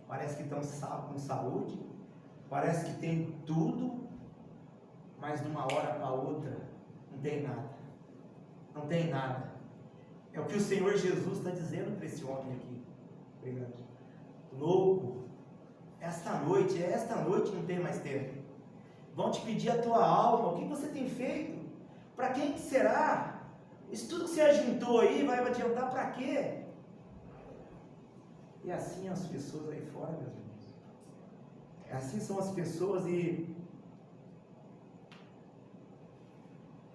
Parece que estão com saúde, parece que tem tudo, mas de uma hora para outra não tem nada. Não tem nada. É o que o Senhor Jesus está dizendo para esse homem aqui. Obrigado. Louco, esta noite não tem mais tempo. Vão te pedir a tua alma, o que você tem feito? Para quem que será? Isso tudo que você ajuntou aí vai adiantar para quê? E assim as pessoas aí fora, meus irmãos. Assim são as pessoas, e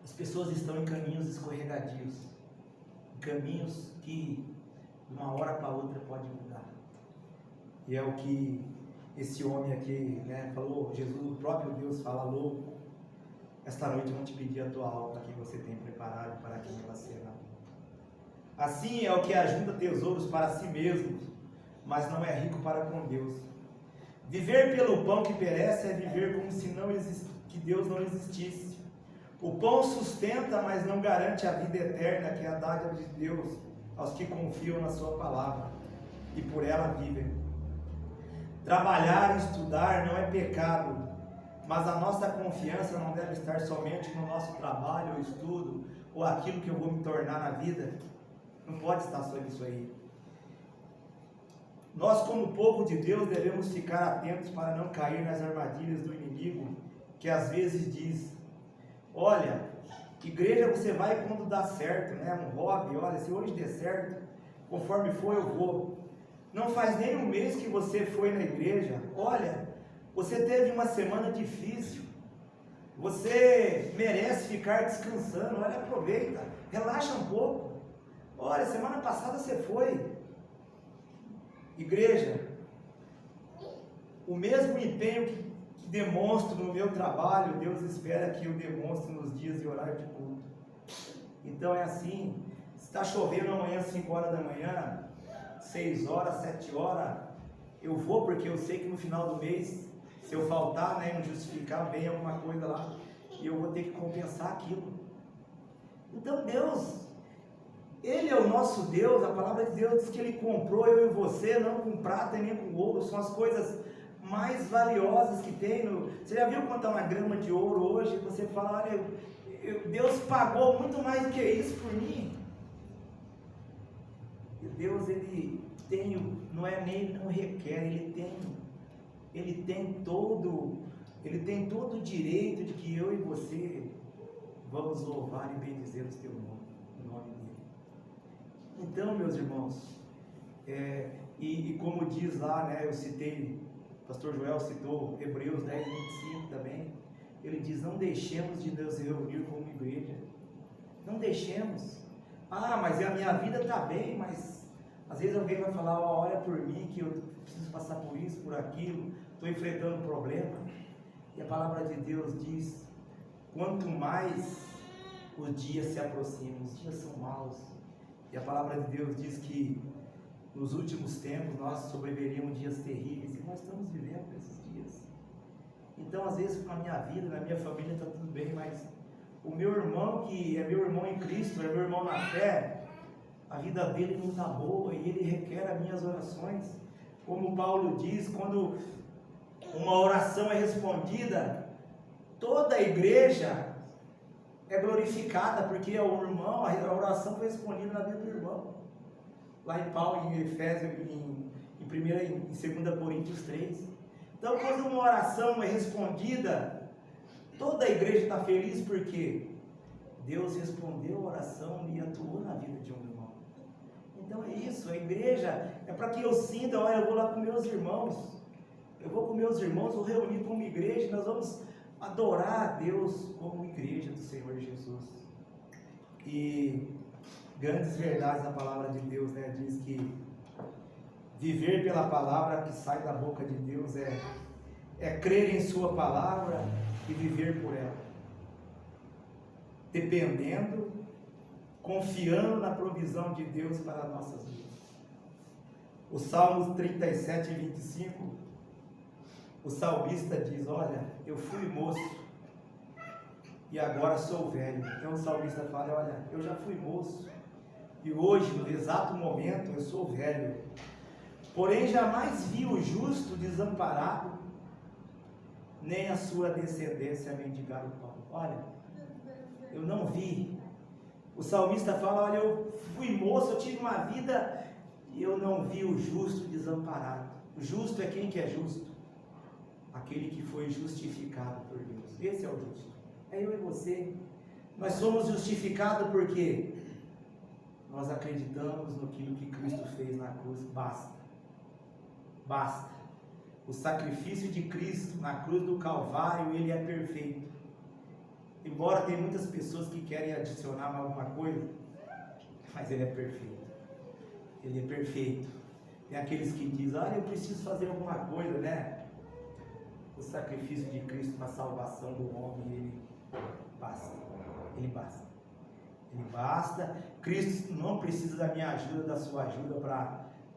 as pessoas estão em caminhos escorregadios, em caminhos que de uma hora para outra pode mudar. E é o que esse homem aqui, né, falou. Jesus, o próprio Deus, fala, louco, esta noite vão te pedir a tua alma, que você tem preparado, para quem ela será. Assim é o que ajunta tesouros para si mesmo, mas não é rico para com Deus. Viver pelo pão que perece é viver como se que Deus não existisse. O pão sustenta, mas não garante a vida eterna, que é a dádiva de Deus aos que confiam na sua palavra e por ela vivem. Trabalhar e estudar não é pecado, mas a nossa confiança não deve estar somente no nosso trabalho ou estudo, ou aquilo que eu vou me tornar na vida. Não pode estar só nisso aí. Nós, como povo de Deus, devemos ficar atentos para não cair nas armadilhas do inimigo, que às vezes diz, olha, igreja você vai quando dá certo, né? Um hobby, olha, se hoje der certo, conforme for eu vou. Não faz nem um mês que você foi na igreja, olha, você teve uma semana difícil, você merece ficar descansando, olha, aproveita, relaxa um pouco. Olha, semana passada você foi. Igreja, o mesmo empenho que demonstro no meu trabalho, Deus espera que eu demonstre nos dias de horário de culto. Então é assim, se está chovendo amanhã 5 horas da manhã, 6 horas, 7 horas, eu vou, porque eu sei que no final do mês, se eu faltar, né, não justificar, vem alguma coisa lá, e eu vou ter que compensar aquilo. Então Deus, Ele é o nosso Deus. A palavra de Deus diz que Ele comprou eu e você, não com prata e nem com ouro, são as coisas mais valiosas que tem. Você já viu quanto é uma grama de ouro hoje? Você fala, olha, Deus pagou muito mais do que isso por mim. E Deus, Ele tem, não é nem não requer, Ele tem todo o direito de que eu e você vamos louvar e bendizer o teu nome, o nome dele. Então, meus irmãos, e como diz lá, né, eu citei, o pastor Joel citou Hebreus 10, 25 também, ele diz, não deixemos de nos reunir como igreja, não deixemos, Ah, mas a minha vida está bem, mas às vezes alguém vai falar, ó, olha por mim que eu preciso passar por isso, por aquilo, estou enfrentando um problema. E a palavra de Deus diz, quanto mais os dias se aproximam, os dias são maus. E a palavra de Deus diz que nos últimos tempos nós sobreviveríamos dias terríveis, e nós estamos vivendo esses dias. Então, às vezes, na minha vida, na minha família está tudo bem, mas o meu irmão, que é meu irmão em Cristo, é meu irmão na fé, a vida dele não está boa e ele requer as minhas orações. Como Paulo diz, quando uma oração é respondida, toda a igreja é glorificada, porque o irmão, a oração foi respondida na vida do irmão. Lá em Paulo, em Efésios, em 2 Coríntios 3. Então, quando uma oração é respondida, toda a igreja está feliz, porque Deus respondeu a oração e atuou na vida de um irmão. Então é isso, a igreja é para que eu sinta, olha, eu vou lá com meus irmãos, vou reunir como igreja, nós vamos adorar a Deus como igreja do Senhor Jesus. E grandes verdades da palavra de Deus, né? Diz que viver pela palavra que sai da boca de Deus é crer em sua palavra e viver por ela, dependendo, confiando na provisão de Deus para as nossas vidas. O Salmos 37, 25, o salmista diz, olha, eu fui moço e agora sou velho. Então o salmista fala, olha, eu já fui moço e hoje, no exato momento, eu sou velho. Porém jamais vi o justo desamparado, nem a sua descendência mendigar o pão. Olha, eu não vi. O salmista fala, olha, eu fui moço, eu tive uma vida e eu não vi o justo desamparado. O justo é quem que é justo? Aquele que foi justificado por Deus. Esse é o justo. É eu e você. Nós somos justificados porque nós acreditamos no que Cristo fez na cruz. Basta. O sacrifício de Cristo na cruz do Calvário, ele é perfeito. Embora tem muitas pessoas que querem adicionar alguma coisa, mas ele é perfeito. Ele é perfeito. Tem aqueles que dizem, olha, eu preciso fazer alguma coisa, né? O sacrifício de Cristo na salvação do homem, ele basta. Ele basta. Ele basta. Cristo não precisa da minha ajuda, da sua ajuda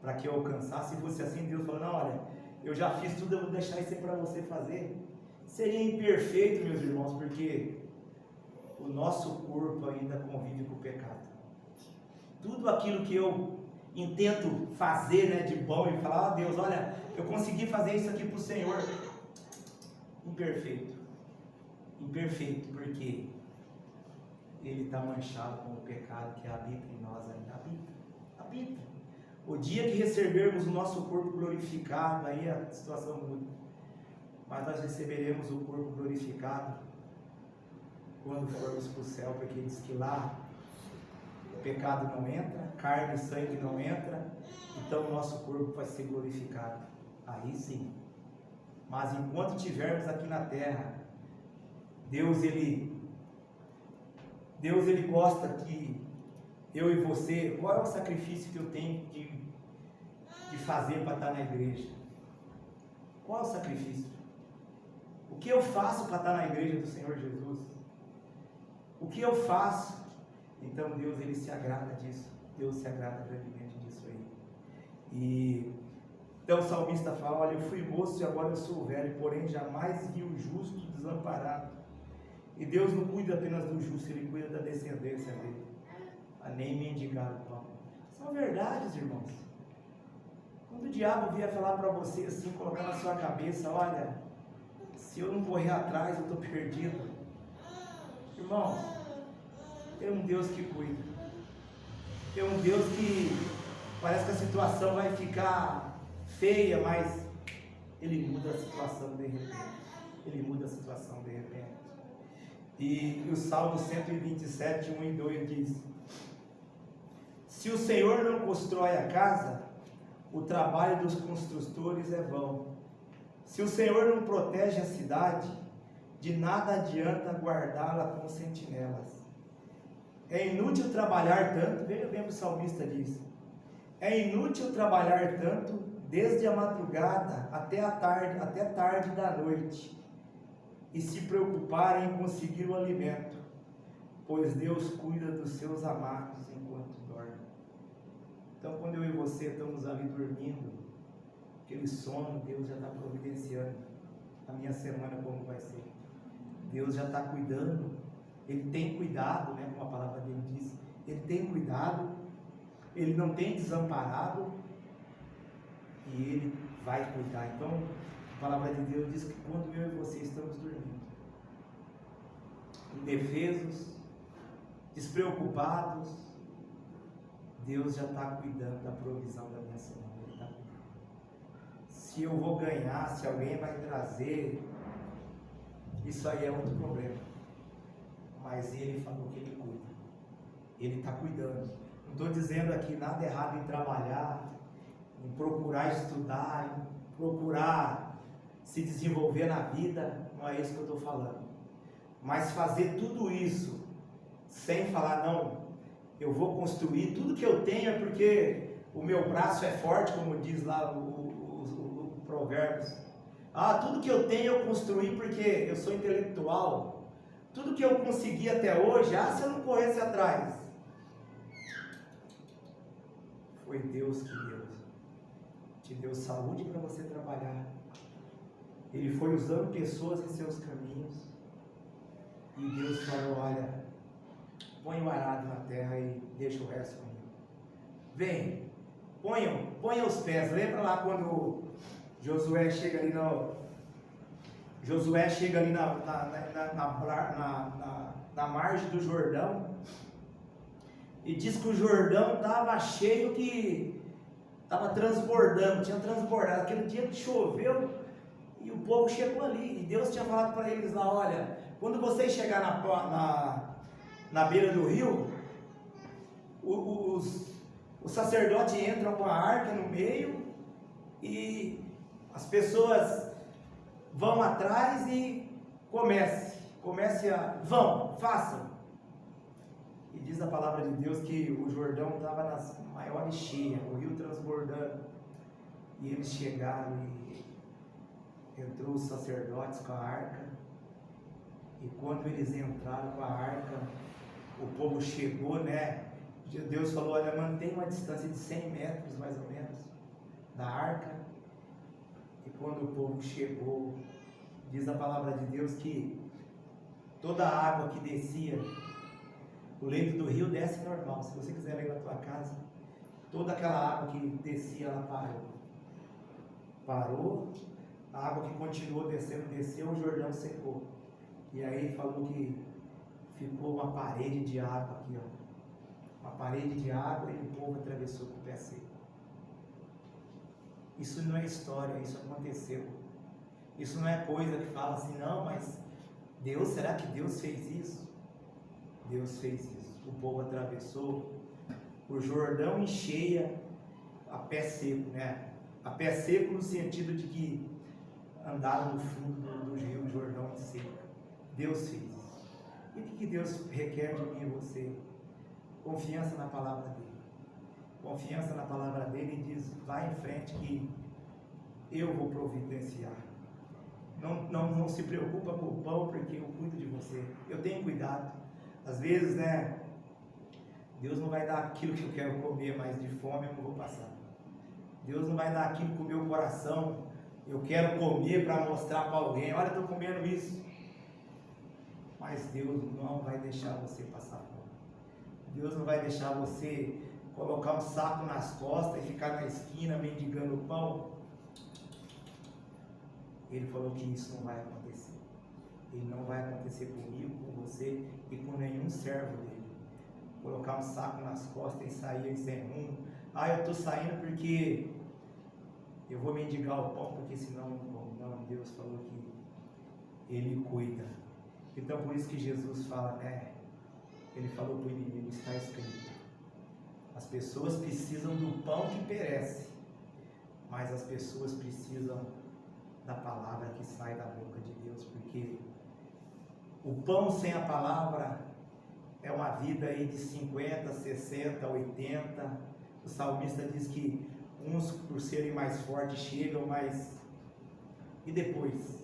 para que eu alcançasse. Se fosse assim, Deus falou, não, olha, eu já fiz tudo, eu vou deixar isso aí para você fazer. Seria imperfeito, meus irmãos, porque o nosso corpo ainda convive com o pecado. Tudo aquilo que eu intento fazer, né, de bom, e falar, Deus, olha, eu consegui fazer isso aqui para o Senhor. Imperfeito, porque ele está manchado com o pecado que habita em nós ainda. Habita. O dia que recebermos o nosso corpo glorificado, aí a situação muda. Mas nós receberemos o corpo glorificado quando formos para o céu, porque diz que lá o pecado não entra, carne e sangue não entra, então o nosso corpo vai ser glorificado. Aí sim. Mas enquanto estivermos aqui na terra, Deus ele gosta que eu e você, qual é o sacrifício que eu tenho de fazer para estar na igreja? Qual é o sacrifício? O que eu faço para estar na igreja do Senhor Jesus? O que eu faço? Então Deus ele se agrada disso. Deus se agrada grandemente disso aí. E então o salmista fala, olha, eu fui moço e agora eu sou velho, porém jamais vi o justo desamparado. E Deus não cuida apenas do justo, ele cuida da descendência dele. A nem mendigar o pão. São verdades, irmãos. Quando o diabo vier falar para você assim, colocar na sua cabeça, olha, se eu não correr atrás, eu estou perdido. Irmãos, tem um Deus que cuida. Tem um Deus que parece que a situação vai ficar feia, mas ele muda a situação de repente. Ele muda a situação de repente. E o Salmo 127, 1 e 2 diz: se o Senhor não constrói a casa, o trabalho dos construtores é vão. Se o Senhor não protege a cidade, de nada adianta guardá-la com sentinelas. É inútil trabalhar tanto, veja bem o que o salmista diz. É inútil trabalhar tanto desde a madrugada até tarde da noite, e se preocupar em conseguir o alimento, pois Deus cuida dos seus amados enquanto dorme. Então, quando eu e você estamos ali dormindo, aquele sono, Deus já está providenciando a minha semana como vai ser. Deus já está cuidando, Ele tem cuidado, né, como a palavra dele diz, Ele tem cuidado, Ele não tem desamparado, e Ele vai cuidar. Então, a palavra de Deus diz que quando eu e você estamos dormindo, indefesos, despreocupados, Deus já está cuidando da provisão da minha semana. Ele tá cuidando. Se eu vou ganhar, se alguém vai trazer, isso aí é outro problema. Mas Ele falou que Ele cuida. Ele está cuidando. Não estou dizendo aqui nada errado em trabalhar, em procurar estudar, em procurar se desenvolver na vida, não é isso que eu estou falando. Mas fazer tudo isso sem falar, não, eu vou construir tudo que eu tenho é porque o meu braço é forte, como diz lá o Provérbios. Ah, tudo que eu tenho eu construí porque eu sou intelectual. Tudo que eu consegui até hoje, se eu não corresse atrás. Foi Deus que te deu saúde para você trabalhar. Ele foi usando pessoas em seus caminhos. E Deus falou, olha, põe o arado na terra e deixa o resto comigo. Vem, ponha os pés. Lembra lá quando Josué chega ali na margem do Jordão, e diz que o Jordão estava cheio, que estava transbordando, tinha transbordado. Aquele dia que choveu e o povo chegou ali, e Deus tinha falado para eles lá, olha, quando vocês chegar na beira do rio, os sacerdotes entram com a arca no meio, e as pessoas vão atrás e façam. E diz a palavra de Deus que o Jordão estava nas maiores cheias, o rio transbordando. E eles chegaram e entrou os sacerdotes com a arca. E quando eles entraram com a arca, o povo chegou, né? Deus falou, olha, mantém uma distância de 100 metros mais ou menos da arca. E quando o povo chegou, diz a palavra de Deus que toda a água que descia, o leito do rio desce normal. Se você quiser ler na tua casa, toda aquela água que descia, ela parou. A água que continuou descendo, desceu, o Jordão secou. E aí falou que ficou uma parede de água aqui, ó. Uma parede de água, e o povo atravessou com o pé seco. Isso não é história, isso aconteceu. Isso não é coisa que fala assim, não, mas Deus, será que Deus fez isso? Deus fez isso. O povo atravessou o Jordão em cheia, a pé seco, né? A pé seco no sentido de que andaram no fundo do rio Jordão em seca. Deus fez isso. E o que Deus requer de mim e você? Confiança na palavra dele. Confiança na palavra dele, e diz, vai em frente que eu vou providenciar. Não se preocupa com o pão, porque eu cuido de você. Eu tenho cuidado. Às vezes, né, Deus não vai dar aquilo que eu quero comer, mas de fome eu não vou passar. Deus não vai dar aquilo que o meu coração eu quero comer para mostrar para alguém, olha, eu estou comendo isso. Mas Deus não vai deixar você passar fome. Deus não vai deixar você colocar um saco nas costas e ficar na esquina mendigando pão. Ele falou que isso não vai acontecer. Ele não vai acontecer comigo, com você e com nenhum servo dele. Colocar um saco nas costas e sair sem rumo. Eu estou saindo porque eu vou mendigar o pão, porque senão não como. Não, Deus falou que Ele cuida. Então por isso que Jesus fala, né? Ele falou para o inimigo, está escrito. As pessoas precisam do pão que perece, mas as pessoas precisam da palavra que sai da boca de Deus, porque o pão sem a palavra é uma vida aí de 50, 60, 80. O salmista diz que uns por serem mais fortes chegam, mas e depois?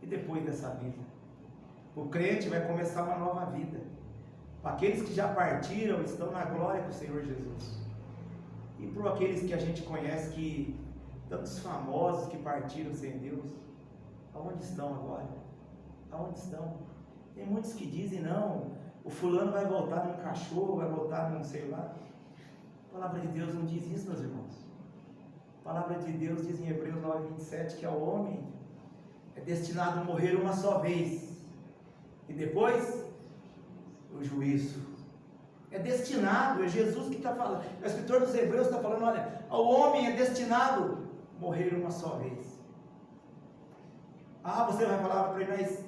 E depois dessa vida? O crente vai começar uma nova vida. Aqueles que já partiram estão na glória com o Senhor Jesus. E por aqueles que a gente conhece, que tantos famosos que partiram sem Deus, aonde estão agora? Aonde estão? Tem muitos que dizem, não, o fulano vai voltar num cachorro, vai voltar num sei lá. A palavra de Deus não diz isso, meus irmãos. A palavra de Deus diz em Hebreus 9:27 que ao homem é destinado a morrer uma só vez. E depois, o juízo. É destinado, é Jesus que está falando. O escritor dos Hebreus está falando, olha, ao homem é destinado morrer uma só vez. Ah, você vai falar para ele, mas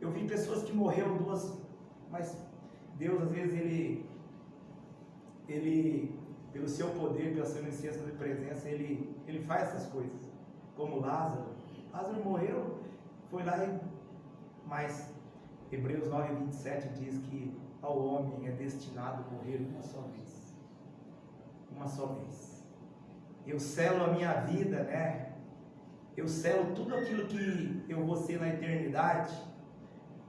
eu vi pessoas que morreram duas, mas Deus às vezes ele pelo seu poder, pela sua licença de presença, ele faz essas coisas. Como Lázaro. Lázaro morreu, foi lá mas Hebreus 9:27 diz que ao homem é destinado a morrer uma só vez. Uma só vez. Eu selo a minha vida, né? Eu selo tudo aquilo que eu vou ser na eternidade.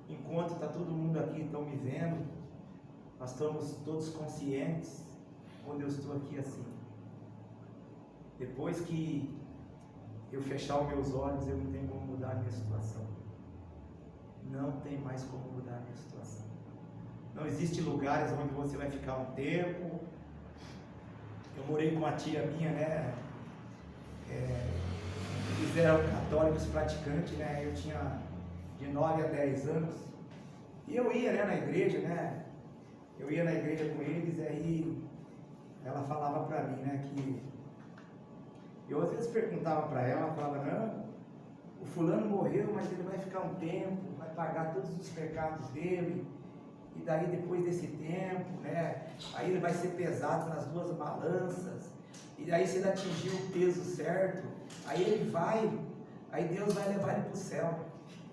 Enquanto está todo mundo aqui, estão me vendo, nós estamos todos conscientes quando eu estou aqui assim. Depois que eu fechar os meus olhos, eu não tenho como mudar a minha situação. Não tem mais como mudar a minha situação. Não existe lugares onde você vai ficar um tempo. Eu morei com uma tia minha, né? Eles eram católicos praticantes, né? Eu tinha de 9 a 10 anos. E eu ia, né, na igreja, né? Eu ia na igreja com eles, e aí ela falava pra mim, né, que eu às vezes perguntava pra ela, falava, não, o fulano morreu, mas ele vai ficar um tempo, vai pagar todos os pecados dele, e daí depois desse tempo, né, aí ele vai ser pesado nas duas balanças, e daí se ele atingir o peso certo, aí ele vai, aí Deus vai levar ele para o céu.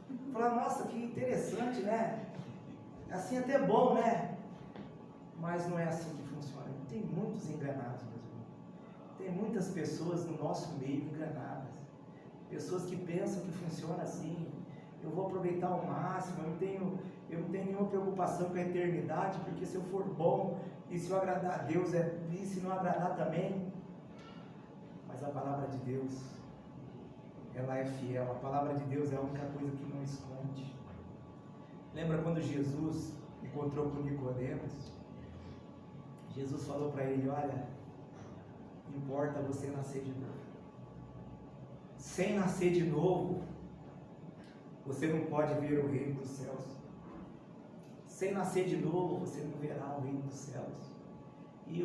Eu falava, nossa, que interessante, né? Assim até bom, né? Mas não é assim que funciona. Tem muitos enganados, meus irmãos. Tem muitas pessoas no nosso meio enganadas. Pessoas que pensam que funciona assim. Eu vou aproveitar ao máximo, eu não tenho nenhuma preocupação com a eternidade, porque se eu for bom, e se eu agradar a Deus, e se não agradar também. Mas a palavra de Deus, ela é fiel. A palavra de Deus é a única coisa que não esconde. Lembra quando Jesus encontrou com Nicodemos? Jesus falou para ele, olha, importa você nascer de novo. Sem nascer de novo, você não pode ver o reino dos céus. Sem nascer de novo, você não verá o reino dos céus. E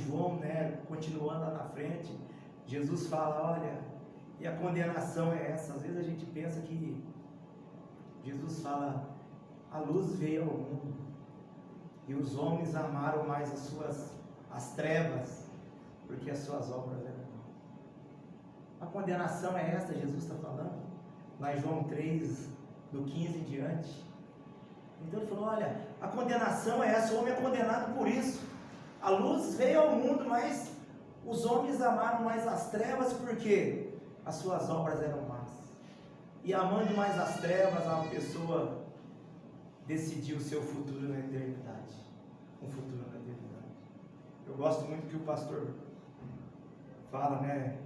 João, né, continuando lá na frente, Jesus fala, olha, e a condenação é essa. Às vezes a gente pensa que Jesus fala, a luz veio ao mundo, e os homens amaram mais as trevas, porque as suas obras eram más. A condenação é essa, Jesus está falando, lá em João 3, do 15 em diante. Então ele falou, olha, a condenação é essa, o homem é condenado por isso. A luz veio ao mundo, mas os homens amaram mais as trevas, porque as suas obras eram más. E amando mais as trevas, a pessoa decidiu o seu futuro na eternidade. Um futuro na eternidade. Eu gosto muito que o pastor fala, né?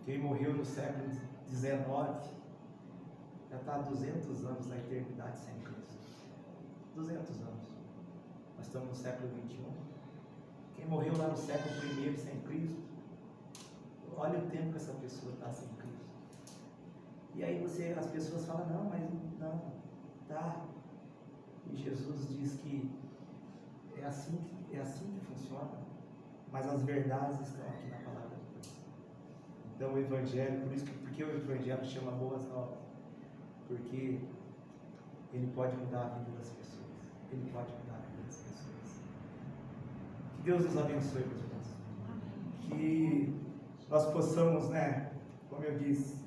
Quem morreu no século XIX já está há 200 anos na eternidade sem Cristo. 200 anos. Nós estamos no século XXI. Quem morreu lá no século I sem Cristo, olha o tempo que essa pessoa está sem Cristo. E aí as pessoas falam, não, mas não, tá. E Jesus diz que é assim que funciona, mas as verdades estão aqui na palavra de Deus. Então o Evangelho, porque o Evangelho chama boas novas? Porque ele pode mudar a vida das pessoas. Ele pode mudar a vida das pessoas. Que Deus nos abençoe, meus irmãos. Que nós possamos, né, como eu disse,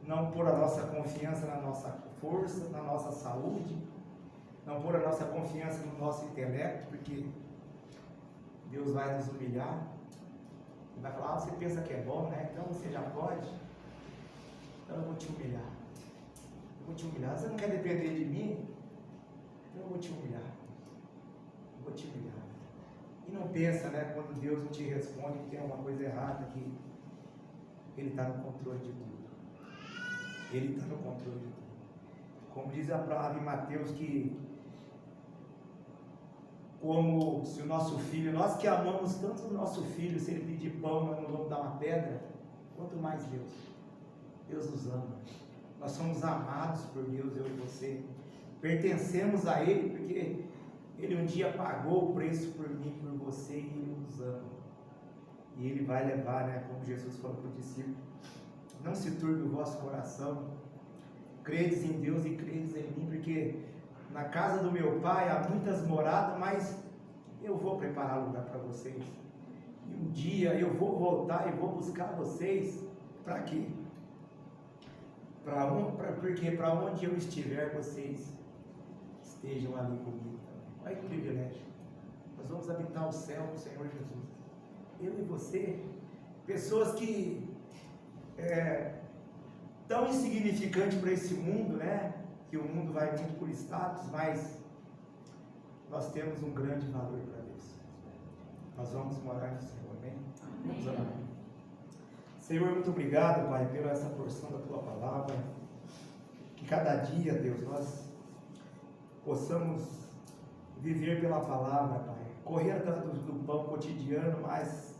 não pôr a nossa confiança na nossa força, na nossa saúde, não pôr a nossa confiança no nosso intelecto, porque Deus vai nos humilhar. Ele vai falar, você pensa que é bom, né? Então você já pode. Então eu vou te humilhar. Eu vou te humilhar. Você não quer depender de mim? Então eu vou te humilhar. Eu vou te humilhar. E não pensa, né, quando Deus não te responde que tem alguma coisa errada, que Ele está no controle de tudo. Ele está no controle de tudo. Como diz a palavra em Mateus, que como se o nosso filho, nós que amamos tanto o nosso filho, se ele pedir pão, nós não vamos dar uma pedra, quanto mais Deus. Deus nos ama. Nós somos amados por Deus, eu e você. Pertencemos a Ele porque Ele um dia pagou o preço por mim, por você, e Ele nos ama. E Ele vai levar, né, como Jesus falou para o discípulo, não se turbe o vosso coração, credes em Deus e credes em mim, porque na casa do meu Pai há muitas moradas, mas eu vou preparar lugar para vocês. E um dia eu vou voltar e vou buscar vocês. Para quê? Porque para onde eu estiver, vocês estejam ali comigo também. Olha que privilégio. Nós vamos habitar o céu com o Senhor Jesus. Eu e você, pessoas que tão insignificante para esse mundo, né? Que o mundo vai muito por status, mas nós temos um grande valor para Deus. Nós vamos morar no Senhor, amém? Vamos orar. Senhor, muito obrigado, Pai, pela essa porção da Tua palavra. Que cada dia, Deus, nós possamos viver pela palavra, Pai. Correr atrás do pão cotidiano, mas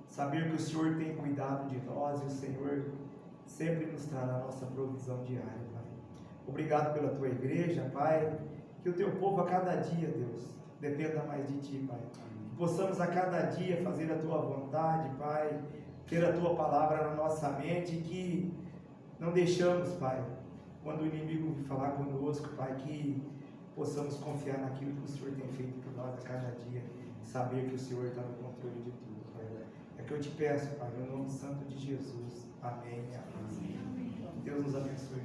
saber que o Senhor tem cuidado de nós e o Senhor sempre nos trará a nossa provisão diária, Pai. Obrigado pela Tua igreja, Pai. Que o Teu povo a cada dia, Deus, dependa mais de Ti, Pai. Que possamos a cada dia fazer a Tua vontade, Pai. Ter a Tua palavra na nossa mente e que não deixamos, Pai, quando o inimigo vir falar conosco, Pai, que possamos confiar naquilo que o Senhor tem feito por nós a cada dia. Saber que o Senhor está no controle de tudo, Pai. É que eu te peço, Pai, no nome santo de Jesus. Amém. Amém. Deus nos abençoe.